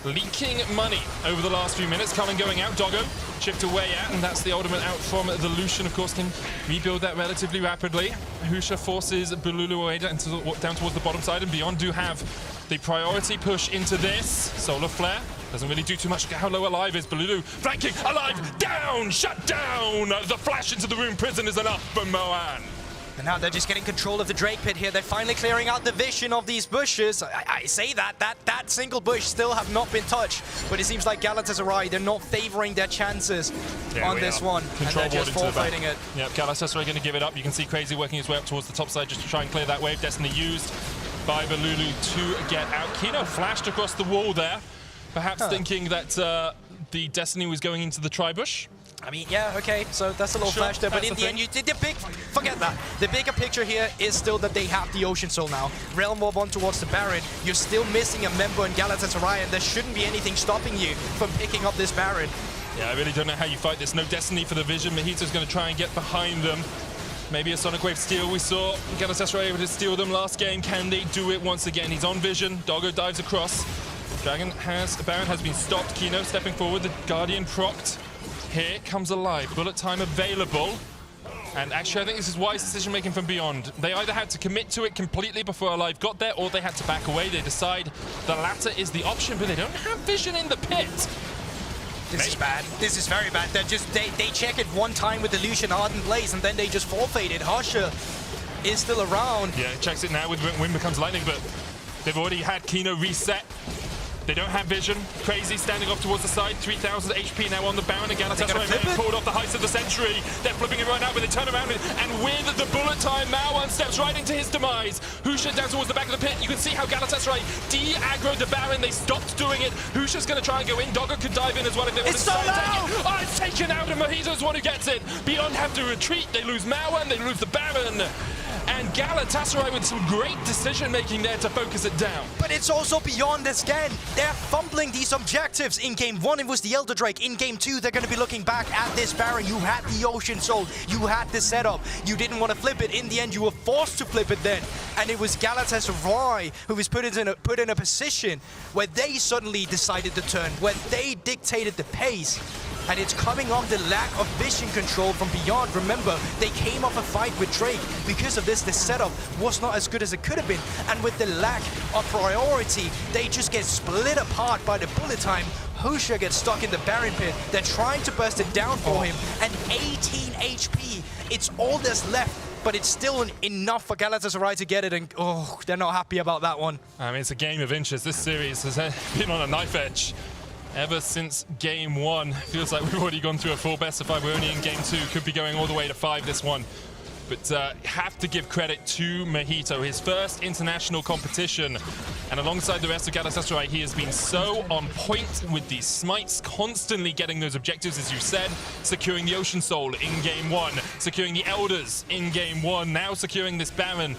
A: leaking money over the last few minutes. Cullen going out, Doggo chipped away at, and that's the ultimate out from the Lucian. Of course, can rebuild that relatively rapidly. Husha forces Bolulu away down towards the bottom side, and Beyond do have the priority push into this. Solar Flare doesn't really do too much. How low Alive is. Bolulu flanking, Alive down, shut down. The flash into the Rune Prison is enough for Maoan.
B: And now they're just getting control of the Drake Pit here. They're finally clearing out the vision of these bushes. I say that single bush still have not been touched, but it seems like Galatasaray, they're not favoring their chances on this one.
A: Control
B: and they're just forfeiting it.
A: Yeah, Galatasaray going to give it up. You can see Crazy working his way up towards the top side just to try and clear that wave. Destiny used by Bolulu to get out. Kino flashed across the wall there, perhaps thinking that the Destiny was going into the tri-bush.
B: I mean, yeah, okay, so that's a little flash there, but in the end, you did the big, forget that. The bigger picture here is still that they have the Ocean Soul now. Realm Warp on towards the Baron. You're still missing a member in Galatasaray, and there shouldn't be anything stopping you from picking up this Baron.
A: Yeah, I really don't know how you fight this. No Destiny for the vision. Mojito's going to try and get behind them. Maybe a Sonic Wave steal. We saw Galatasaray able to steal them last game. Can they do it once again? He's on vision. Doggo dives across. Baron has been stopped. Kino stepping forward. The Guardian procced. Here comes Alive. Bullet time available. And actually, I think this is wise decision-making from Beyond. They either had to commit to it completely before Alive got there, or they had to back away. They decide the latter is the option, but they don't have vision in the pit.
B: This is bad. This is very bad. They're just, they check it one time with the Lucian Ardent Blaze, and then they just forfeited. Husha is still around.
A: Yeah, checks it now with Wind Becomes Lightning, but they've already had Kino reset. They don't have vision. Crazy standing off towards the side. 3,000 HP now on the Baron. And Galatasaray pulled off the heist of the century. They're flipping it right now, but they turn around and with the bullet time, Maoan steps right into his demise. Husha down towards the back of the pit. You can see how Galatasaray de-aggroed the Baron. They stopped doing it. Husha's going to try and go in. Doggo could dive in as well if they want to try and take it. Oh, it's taken out, and Mojito's the one who gets it. Beyond have to retreat. They lose Maoan. They lose the Baron. And Galatasaray with some great decision-making there to focus it down.
B: But it's also Beyond this again. They're fumbling these objectives. In game 1, it was the Elder Drake. In game 2, they're going to be looking back at this Baron. You had the Ocean Soul. You had the setup. You didn't want to flip it. In the end, you were forced to flip it then. And it was Galatasaray who was put in a position where they suddenly decided to turn, where they dictated the pace. And it's coming on the lack of vision control from Beyond. Remember, they came off a fight with Drake. Because of this, the setup was not as good as it could have been. And with the lack of priority, they just get split apart by the bullet time. Husha gets stuck in the Baron pit. They're trying to burst it down for him. And 18 HP. It's all that's left. But it's still enough for Galatasaray to get it, and oh, they're not happy about that one.
A: I mean, it's a game of inches. This series has been on a knife edge ever since game 1. Feels like we've already gone through a full best of 5. We're only in game 2. Could be going all the way to 5 this one. But have to give credit to Mojito, his first international competition. And alongside the rest of Galatasaray, he has been so on point with these smites, constantly getting those objectives, as you said, securing the Ocean Soul in game 1, securing the Elders in game 1, now securing this Baron.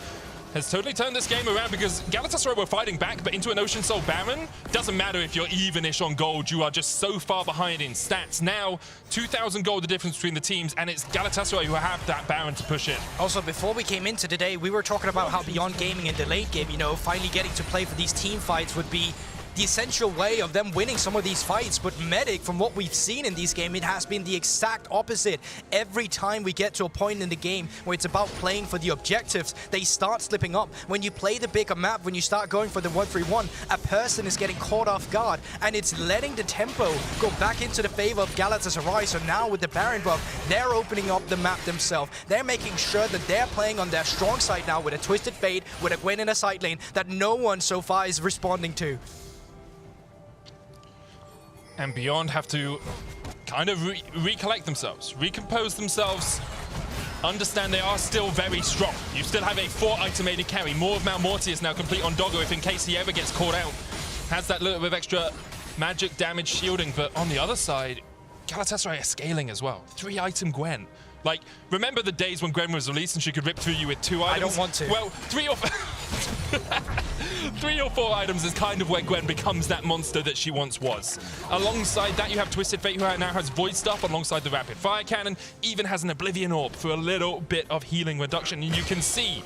A: Has totally turned this game around, because Galatasaray were fighting back, but into an Ocean Soul Baron, doesn't matter if you're even-ish on gold, you are just so far behind in stats. Now, 2,000 gold the difference between the teams, and it's Galatasaray who have that Baron to push in.
B: Also, before we came into today, we were talking about how Beyond Gaming in the late game, you know, finally getting to play for these team fights would be the essential way of them winning some of these fights. But Medic, from what we've seen in these games, it has been the exact opposite. Every time we get to a point in the game where it's about playing for the objectives, they start slipping up. When you play the bigger map, when you start going for the 1-3-1, a person is getting caught off guard, and it's letting the tempo go back into the favor of Galatasaray. So now with the Baron buff, they're opening up the map themselves. They're making sure that they're playing on their strong side now with a Twisted Fate, with a Gwen in a side lane that no one so far is responding to.
A: And Beyond have to kind of recollect themselves, recompose themselves, understand they are still very strong. You still have a 4-item AD carry. More of Mount Morty is now complete on Doggo if in case he ever gets caught out. Has that little bit of extra magic damage shielding, but on the other side, Galatasaray are scaling as well. 3-item Gwen. Like, remember the days when Gwen was released and she could rip through you with 2 items?
B: I don't want to.
A: Well, 3 or 4 items is kind of where Gwen becomes that monster that she once was. Alongside that, you have Twisted Fate, who now has Void Stuff alongside the Rapid Fire Cannon, even has an Oblivion Orb for a little bit of healing reduction. And you can see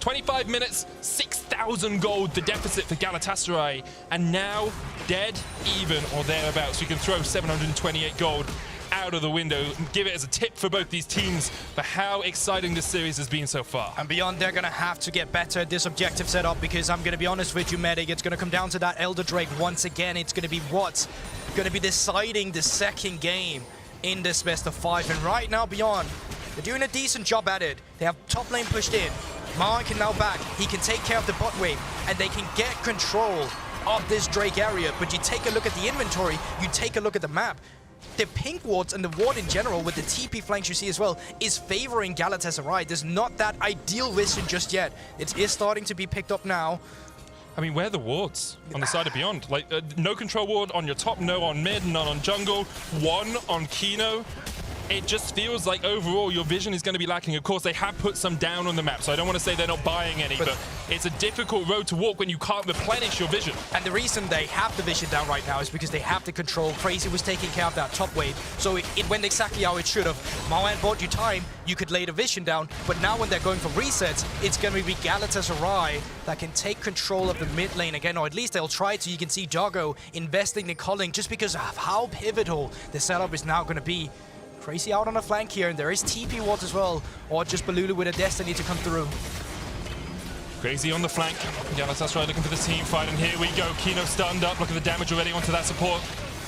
A: 25 minutes, 6,000 gold, the deficit for Galatasaray, and now dead even or thereabouts. You can throw 728 gold out of the window and give it as a tip for both these teams for how exciting this series has been so far.
B: And Beyond, they're going to have to get better at this objective setup, because I'm going to be honest with you, Medic, it's going to come down to that Elder Drake once again. It's going to be what's going to be deciding the second game in this best of 5. And right now, Beyond, they're doing a decent job at it. They have top lane pushed in. Maoan can now back. He can take care of the bot wave, and they can get control of this Drake area. But you take a look at the inventory, you take a look at the map. The pink wards and the ward in general, with the TP flanks you see as well, is favoring Galatasaray. There's not that ideal vision just yet. It is starting to be picked up now.
A: I mean, where are the wards on the side of Beyond? Like, no control ward on your top, no on mid, none on jungle, 1 on Kino. It just feels like overall your vision is going to be lacking. Of course, they have put some down on the map, so I don't want to say they're not buying any, but it's a difficult road to walk when you can't replenish your vision.
B: And the reason they have the vision down right now is because they have the control. Crazy was taking care of that top wave, so it went exactly how it should have. Maoan bought you time, you could lay the vision down, but now when they're going for resets, it's going to be Galatasaray that can take control of the mid lane again, or at least they'll try to. You can see Doggo investing in culling just because of how pivotal the setup is now going to be. Crazy out on the flank here, and there is TP wards as well, or just Bolulu with a Destiny to come through.
A: Crazy on the flank. Galatasaray looking for the team fight, and here we go. Kino stunned up. Look at the damage already onto that support.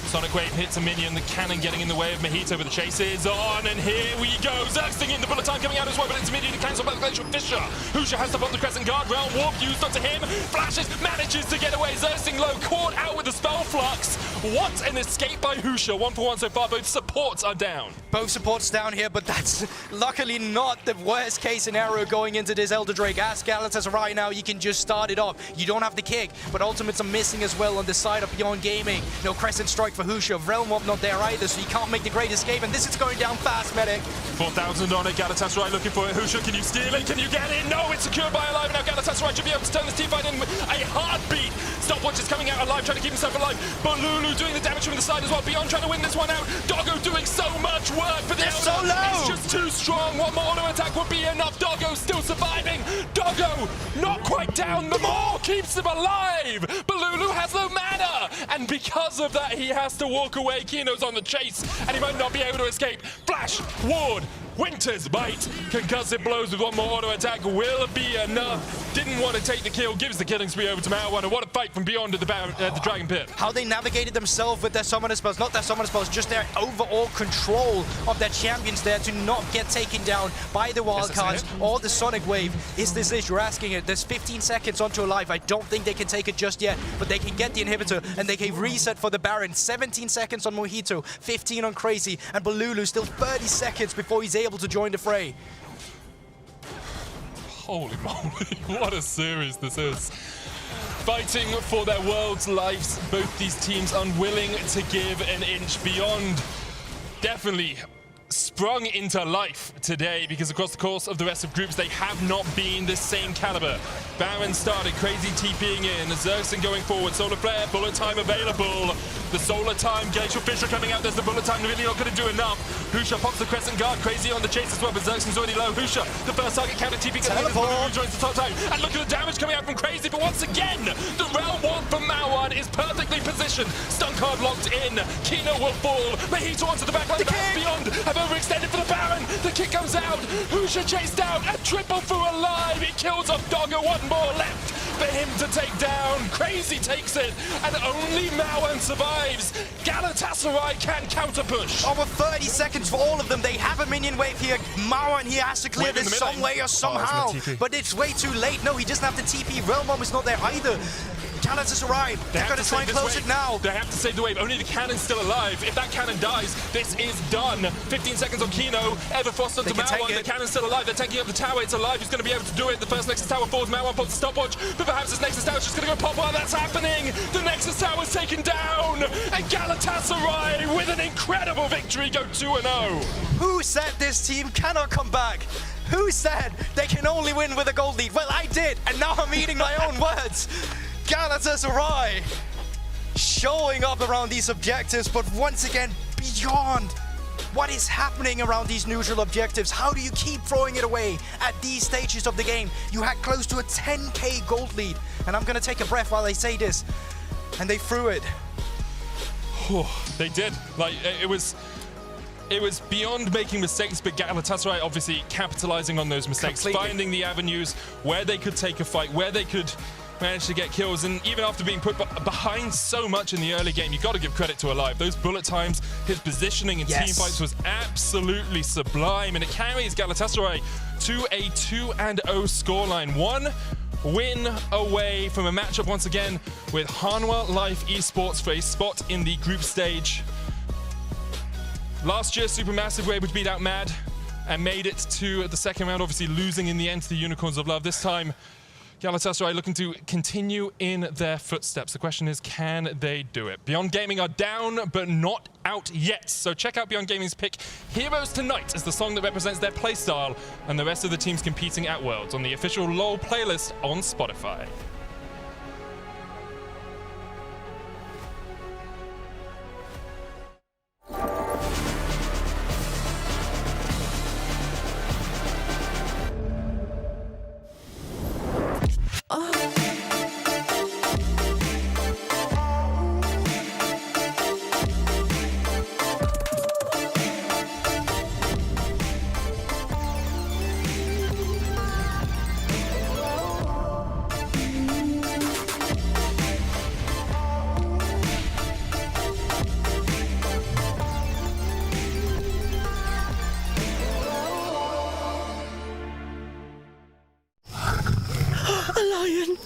A: Sonic Wave hits a minion, the cannon getting in the way of Mojito, but the chase is on, and here we go. Zergsting in, the bullet time coming out as well, but it's immediately cancelled by the Glacial Fissure. Husha has to pop the Crescent Guard, Realm Warp used onto him, flashes, manages to get away. Zergsting low, caught out with the Spell Flux. What an escape by Husha, 1-for-1 so far. Both supports are down.
B: Both supports down here, but that's luckily not the worst case scenario going into this Elder Drake. As Galatasaray now, you can just start it up. You don't have the kick, but ultimates are missing as well on the side of Beyond Gaming. No Crescent Strike for Husha. Realm Warp not there either, so you can't make the great escape, and this is going down fast, Medic.
A: 4,000 on it, Galatasaray looking for it. Husha, can you steal it? Can you get it? No, it's secured by Alive. Now Galatasaray should be able to turn this team fight in with a heartbeat. Stopwatch is coming out Alive, trying to keep himself alive. Bolulu doing the damage from the side as well. Beyond trying to win this one out. Doggo doing so much work, but they're
B: so low.
A: It's just too strong. One more auto attack would be enough. Doggo still surviving. Doggo not quite down. The more keeps him alive. Bolulu has no mana, and because of that, he has to walk away. Kino's on the chase, and he might not be able to escape. Flash, ward, Winter's Bite, concussive blows with one more auto attack will be enough. Didn't want to take the kill, gives the killing spree over to Maoan, and what a fight from Beyond at the Dragon Pit.
B: How they navigated themselves with their summoner spells, not their summoner spells, just their overall control of their champions there to not get taken down by the wildcards or the Sonic Wave. Is this it? You're asking it. There's 15 seconds onto Alive. I don't think they can take it just yet, but they can get the inhibitor, and they can reset for the Baron. 17 seconds on Mojito, 15 on Crazy, and Bolulu still 30 seconds before he's able to join the fray.
A: Holy moly, what a series this is. Fighting for their world's lives, both these teams unwilling to give an inch. Beyond definitely sprung into life today because across the course of the rest of groups, they have not been the same caliber. Baron started, Crazy TPing in, Zergsting going forward, Solar Flare, bullet time available. The Solar time, Glacial Fissure coming out, there's the bullet time, really not going to do enough. Husha pops the Crescent Guard, Crazy on the chase as well, but Zergsting's already low. Husha, the first target counter TP, Bolulu joins the top time, and look at the damage coming out from Crazy, but once again, the Realm Warp from Maoan is perfectly positioned. Stun card locked in, Kino will fall, Mojito onto the backline, Beyond have overextended for the Baron, the kick comes out, Husha chased out, a triple for alive, he kills off Doggo, one more left for him to take down, Crazy takes it, and only Maoan survives. Galatasaray can counter push.
B: Over 30 seconds for all of them, they have a minion wave here, Maoan here has to clear this some way or somehow, but it's way too late. No, he doesn't have the TP, Realm Bomb is not there either. Galatasaray, they're going to try and close it now.
A: They have to save the wave. Only the cannon's still alive. If that cannon dies, this is done. 15 seconds on Kino. Everfrost onto Maoan. The cannon's still alive. They're taking up the tower. It's alive. He's going to be able to do it. The first Nexus Tower falls. Maoan pops the stopwatch. But perhaps this Nexus Tower's just going to go pop while that's happening. The Nexus Tower's taken down. And Galatasaray, with an incredible victory, go 2-0.
B: Who said this team cannot come back? Who said they can only win with a gold lead? Well, I did. And now I'm eating my own words. Galatasaray showing up around these objectives, but once again, beyond what is happening around these neutral objectives. How do you keep throwing it away at these stages of the game? You had close to a 10k gold lead, and I'm gonna take a breath while I say this, and they threw it.
A: They did. Like, it was beyond making mistakes, but Galatasaray obviously capitalizing on those mistakes, finding the avenues where they could take a fight, where they could managed to get kills, and even after being put behind so much in the early game, you got to give credit to Alive. Those bullet times, his positioning in team fights was absolutely sublime, and it carries Galatasaray to a 2-0 scoreline. One win away from a matchup once again with Hanwha Life Esports for a spot in the group stage. Last year, Supermassive were able to beat out Mad and made it to the second round, obviously losing in the end to the Unicorns of Love. This time, Galatasaray looking to continue in their footsteps. The question is, can they do it? Beyond Gaming are down, but not out yet. So check out Beyond Gaming's pick, Heroes Tonight, as the song that represents their playstyle and the rest of the teams competing at Worlds on the official LoL playlist on Spotify.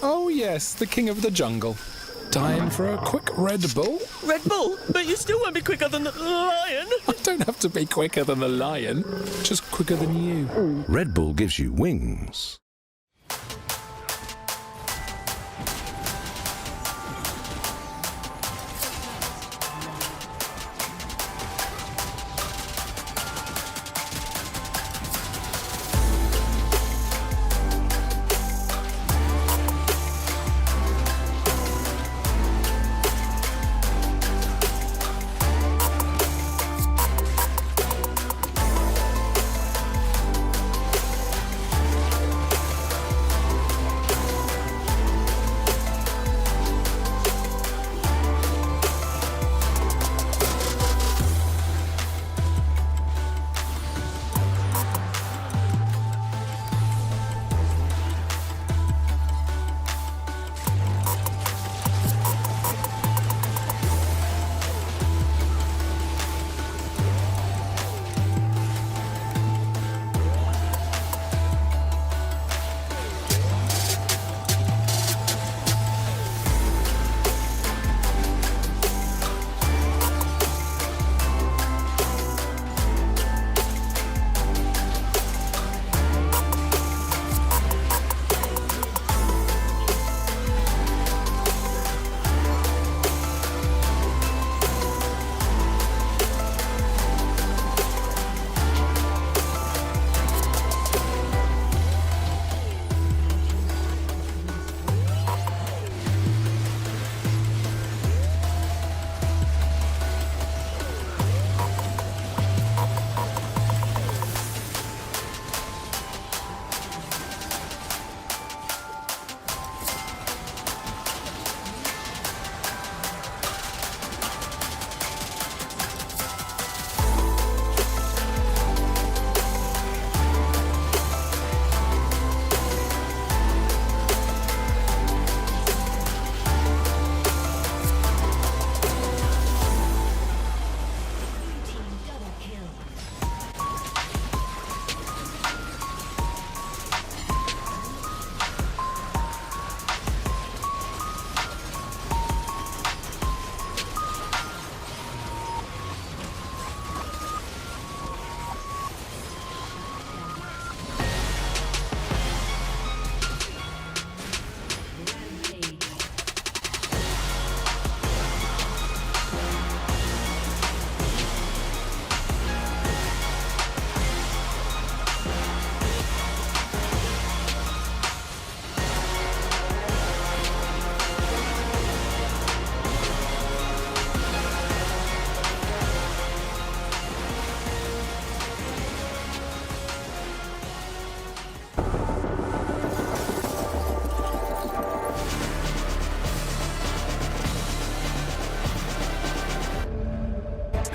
C: Oh yes, the king of the jungle. Time for a quick Red Bull?
D: Red Bull? But you still won't be quicker than the lion.
C: I don't have to be quicker than the lion, just quicker than you.
E: Red Bull gives you wings.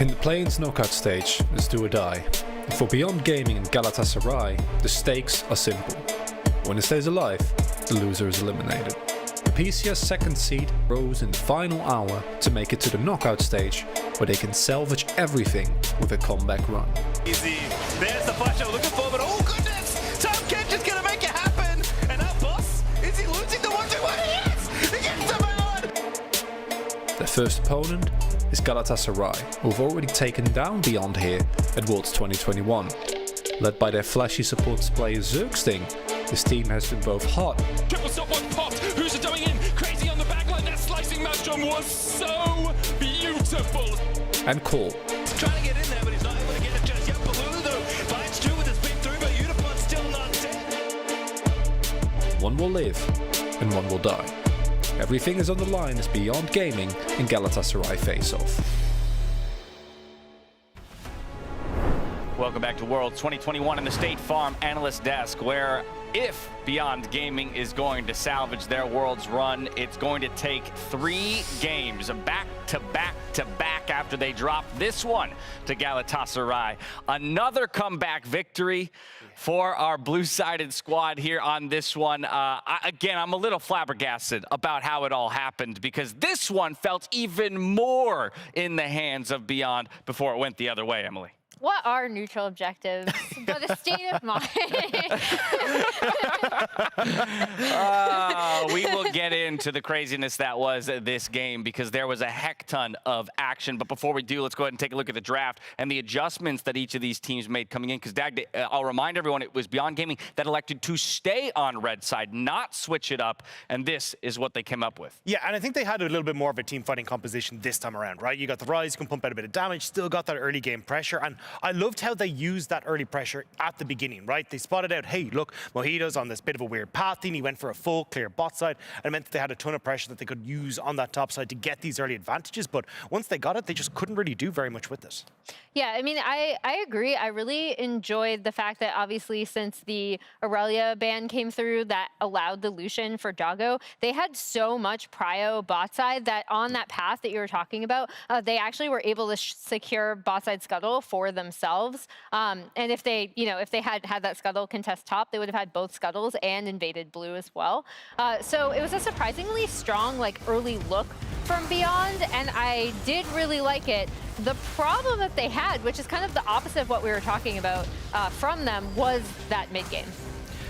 C: In the play-ins knockout stage, it's do or die. And for Beyond Gaming and Galatasaray, the stakes are simple. When it stays alive, the loser is eliminated. The PCS second seed rose in the final hour to make it to the knockout stage, where they can salvage everything with a comeback run.
F: Easy. There's the flash I'm looking for, but oh goodness! Tom Kench is gonna make it happen! And now Boss, is he losing the 1-2-1? He is! He gets the Maoan!
C: Their first opponent is Galatasaray, who've already taken down Beyond here at Worlds 2021. Led by their flashy supports player Zergsting, this team has been both hot.
A: Triple stopwatch popped. Husha going in. Crazy on the backline. That slicing match jump was so beautiful.
C: And cold.
F: Trying to get in there, but he's not able to get it just yet. Bolulu though finds two with his big through, but Unipon's still not dead.
C: One will live, and one will die. Everything is on the line as Beyond Gaming and Galatasaray face off.
G: Welcome back to Worlds 2021 in the State Farm Analyst Desk, where if Beyond Gaming is going to salvage their Worlds run, it's going to take 3 games back to back after they drop this one to Galatasaray. Another comeback victory for our blue-sided squad here on this one. Again, I'm a little flabbergasted about how it all happened, because this one felt even more in the hands of Beyond before it went the other way, Emily.
H: What are neutral objectives? But a state of mind.
G: We will get into the craziness that was this game, because there was a heck ton of action. But before we do, let's go ahead and take a look at the draft and the adjustments that each of these teams made coming in. Because I'll remind everyone, it was Beyond Gaming that elected to stay on red side, not switch it up. And this is what they came up with.
I: Yeah, and I think they had a little bit more of a team fighting composition this time around, right? You got the Ryze, you can pump out a bit of damage, still got that early game pressure. And I loved how they used that early pressure at the beginning, right? They spotted out, hey, look, Mojito's on this bit of a weird path thing. He went for a full clear bot side, and it meant that they had a ton of pressure that they could use on that top side to get these early advantages. But once they got it, they just couldn't really do very much with this.
H: Yeah, I mean, I agree. I really enjoyed the fact that obviously since the Aurelia ban came through that allowed the Lucian for Doggo, they had so much prio bot side that on that path that you were talking about, they actually were able to secure bot side scuttle for themselves. And if they, if they had that scuttle contest top, they would have had both scuttles and invaded blue as well. So it was a surprisingly strong, early look from Beyond, and I did really like it. The problem that they had, which is kind of the opposite of what we were talking about from them, was that mid game.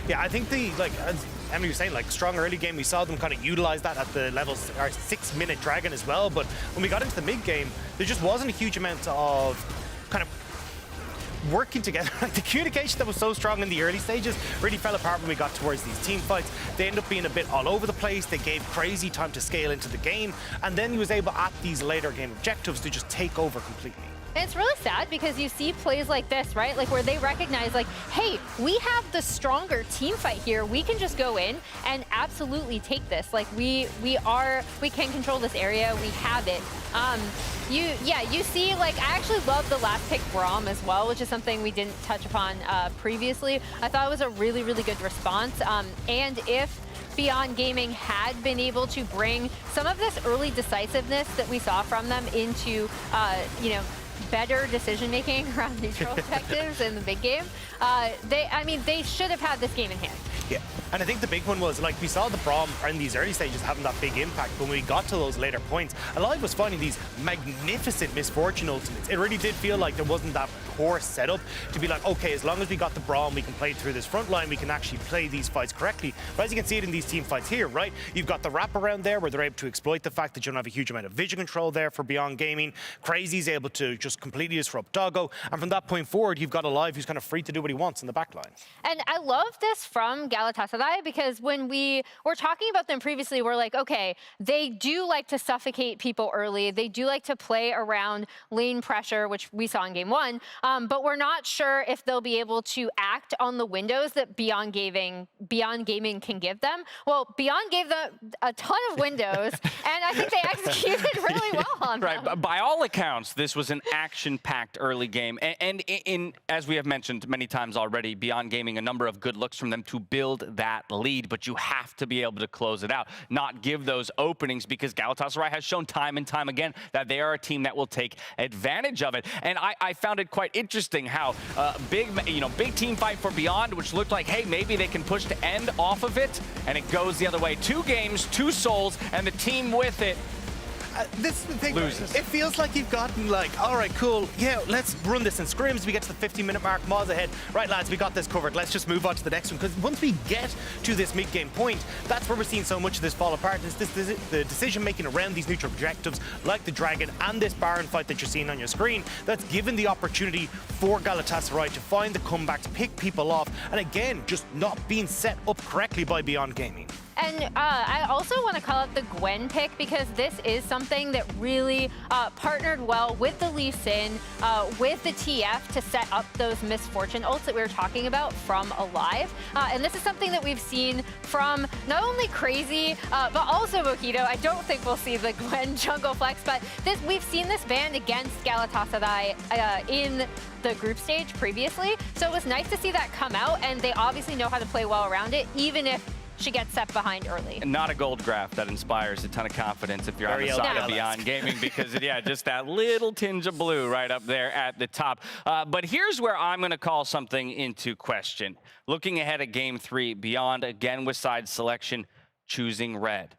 I: Yeah, I think as Emily was saying, strong early game, we saw them kind of utilize that at the level 6-minute dragon as well. But when we got into the mid game, there just wasn't a huge amount of kind of working together. The communication that was so strong in the early stages really fell apart when we got towards these team fights. They ended up being a bit all over the place. They gave Crazy time to scale into the game, and then he was able at these later game objectives to just take over completely.
H: And it's really sad because you see plays like this, right? Where they recognize, hey, we have the stronger team fight here. We can just go in and absolutely take this. We can control this area. We have it. You see, I actually love the last pick Braum as well, which is something we didn't touch upon previously. I thought it was a really, really good response. And if Beyond Gaming had been able to bring some of this early decisiveness that we saw from them into, better decision-making around neutral objectives in the big game, they should have had this game in hand.
I: Yeah, and I think the big one was, we saw the Braum in these early stages having that big impact, but when we got to those later points, Alive was finding these magnificent misfortune ultimates. It really did feel like there wasn't that core setup to be okay, as long as we got the Braum, we can play through this front line, we can actually play these fights correctly. But as you can see it in these team fights here, right, you've got the wraparound there where they're able to exploit the fact that you don't have a huge amount of vision control there for Beyond Gaming. Crazy's able to just completely disrupt Doggo, and from that point forward, you've got Alive who's kind of free to do what he wants in the back line.
H: And I love this from Galatasaray, because when we were talking about them previously, we're okay, they do like to suffocate people early. They do like to play around lane pressure, which we saw in game 1, but we're not sure if they'll be able to act on the windows that Beyond Gaming can give them. Well, Beyond gave them a ton of windows, and I think they executed really well on them.
G: Right, by all accounts, this was an action-packed early game, and as we have mentioned many times already, Beyond Gaming, a number of good looks from them to build that that lead, but you have to be able to close it out, not give those openings, because Galatasaray has shown time and time again that they are a team that will take advantage of it. And I found it quite interesting how big team fight for Beyond, which looked like, hey, maybe they can push to end off of it, and it goes the other way. 2 games, 2 souls, and the team with it
I: This is the thing.
G: loses.
I: It feels like you've gotten like, all right, cool. Yeah, let's run this in scrims. We get to the 50-minute mark. Ma's ahead. Right, lads, we got this covered. Let's just move on to the next one. Because once we get to this mid-game point, that's where we're seeing so much of this fall apart. Is the decision-making around these neutral objectives, like the Dragon and this Baron fight that you're seeing on your screen, that's given the opportunity for Galatasaray to find the comebacks, pick people off, and again, just not being set up correctly by Beyond Gaming.
H: And I also want to call out the Gwen pick, because this is something that really partnered well with the Lucian, with the TF to set up those misfortune ults that we were talking about from Alive. And this is something that we've seen from not only Crazy, but also Mojito. I don't think we'll see the Gwen jungle flex, but we've seen this ban against Galatasaray in the group stage previously. So it was nice to see that come out, and they obviously know how to play well around it, even if she gets set behind early.
G: And not a gold graph that inspires a ton of confidence if you're on the side of Beyond Gaming, because yeah, just that little tinge of blue right up there at the top. But here's where I'm going to call something into question. Looking ahead at Game 3, Beyond again with side selection, choosing red.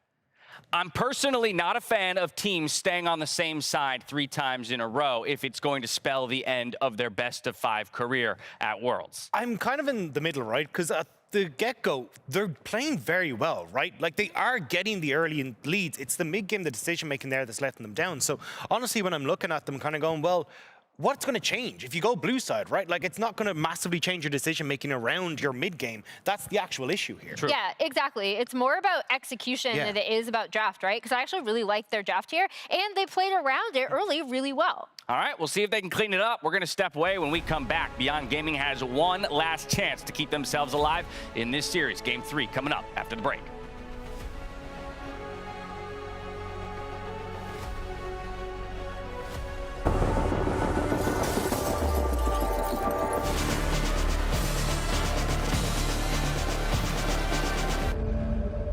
G: I'm personally not a fan of teams staying on the same side 3 times in a row if it's going to spell the end of their best-of-5 career at Worlds.
I: I'm kind of in the middle, right? Because at the get-go, they're playing very well, right? Like, they are getting the early leads. It's the mid-game, the decision-making there that's letting them down. So, honestly, when I'm looking at them, kind of going, well, what's going to change if you go blue side, right? Like, it's not going to massively change your decision-making around your mid-game. That's the actual issue here.
G: True.
H: Yeah, exactly. It's more about execution than it is about draft, right? Because I actually really like their draft here, and they played around it early really well.
G: All right, we'll see if they can clean it up. We're going to step away. When we come back, Beyond Gaming has one last chance to keep themselves alive in this series. Game 3 coming up after the break.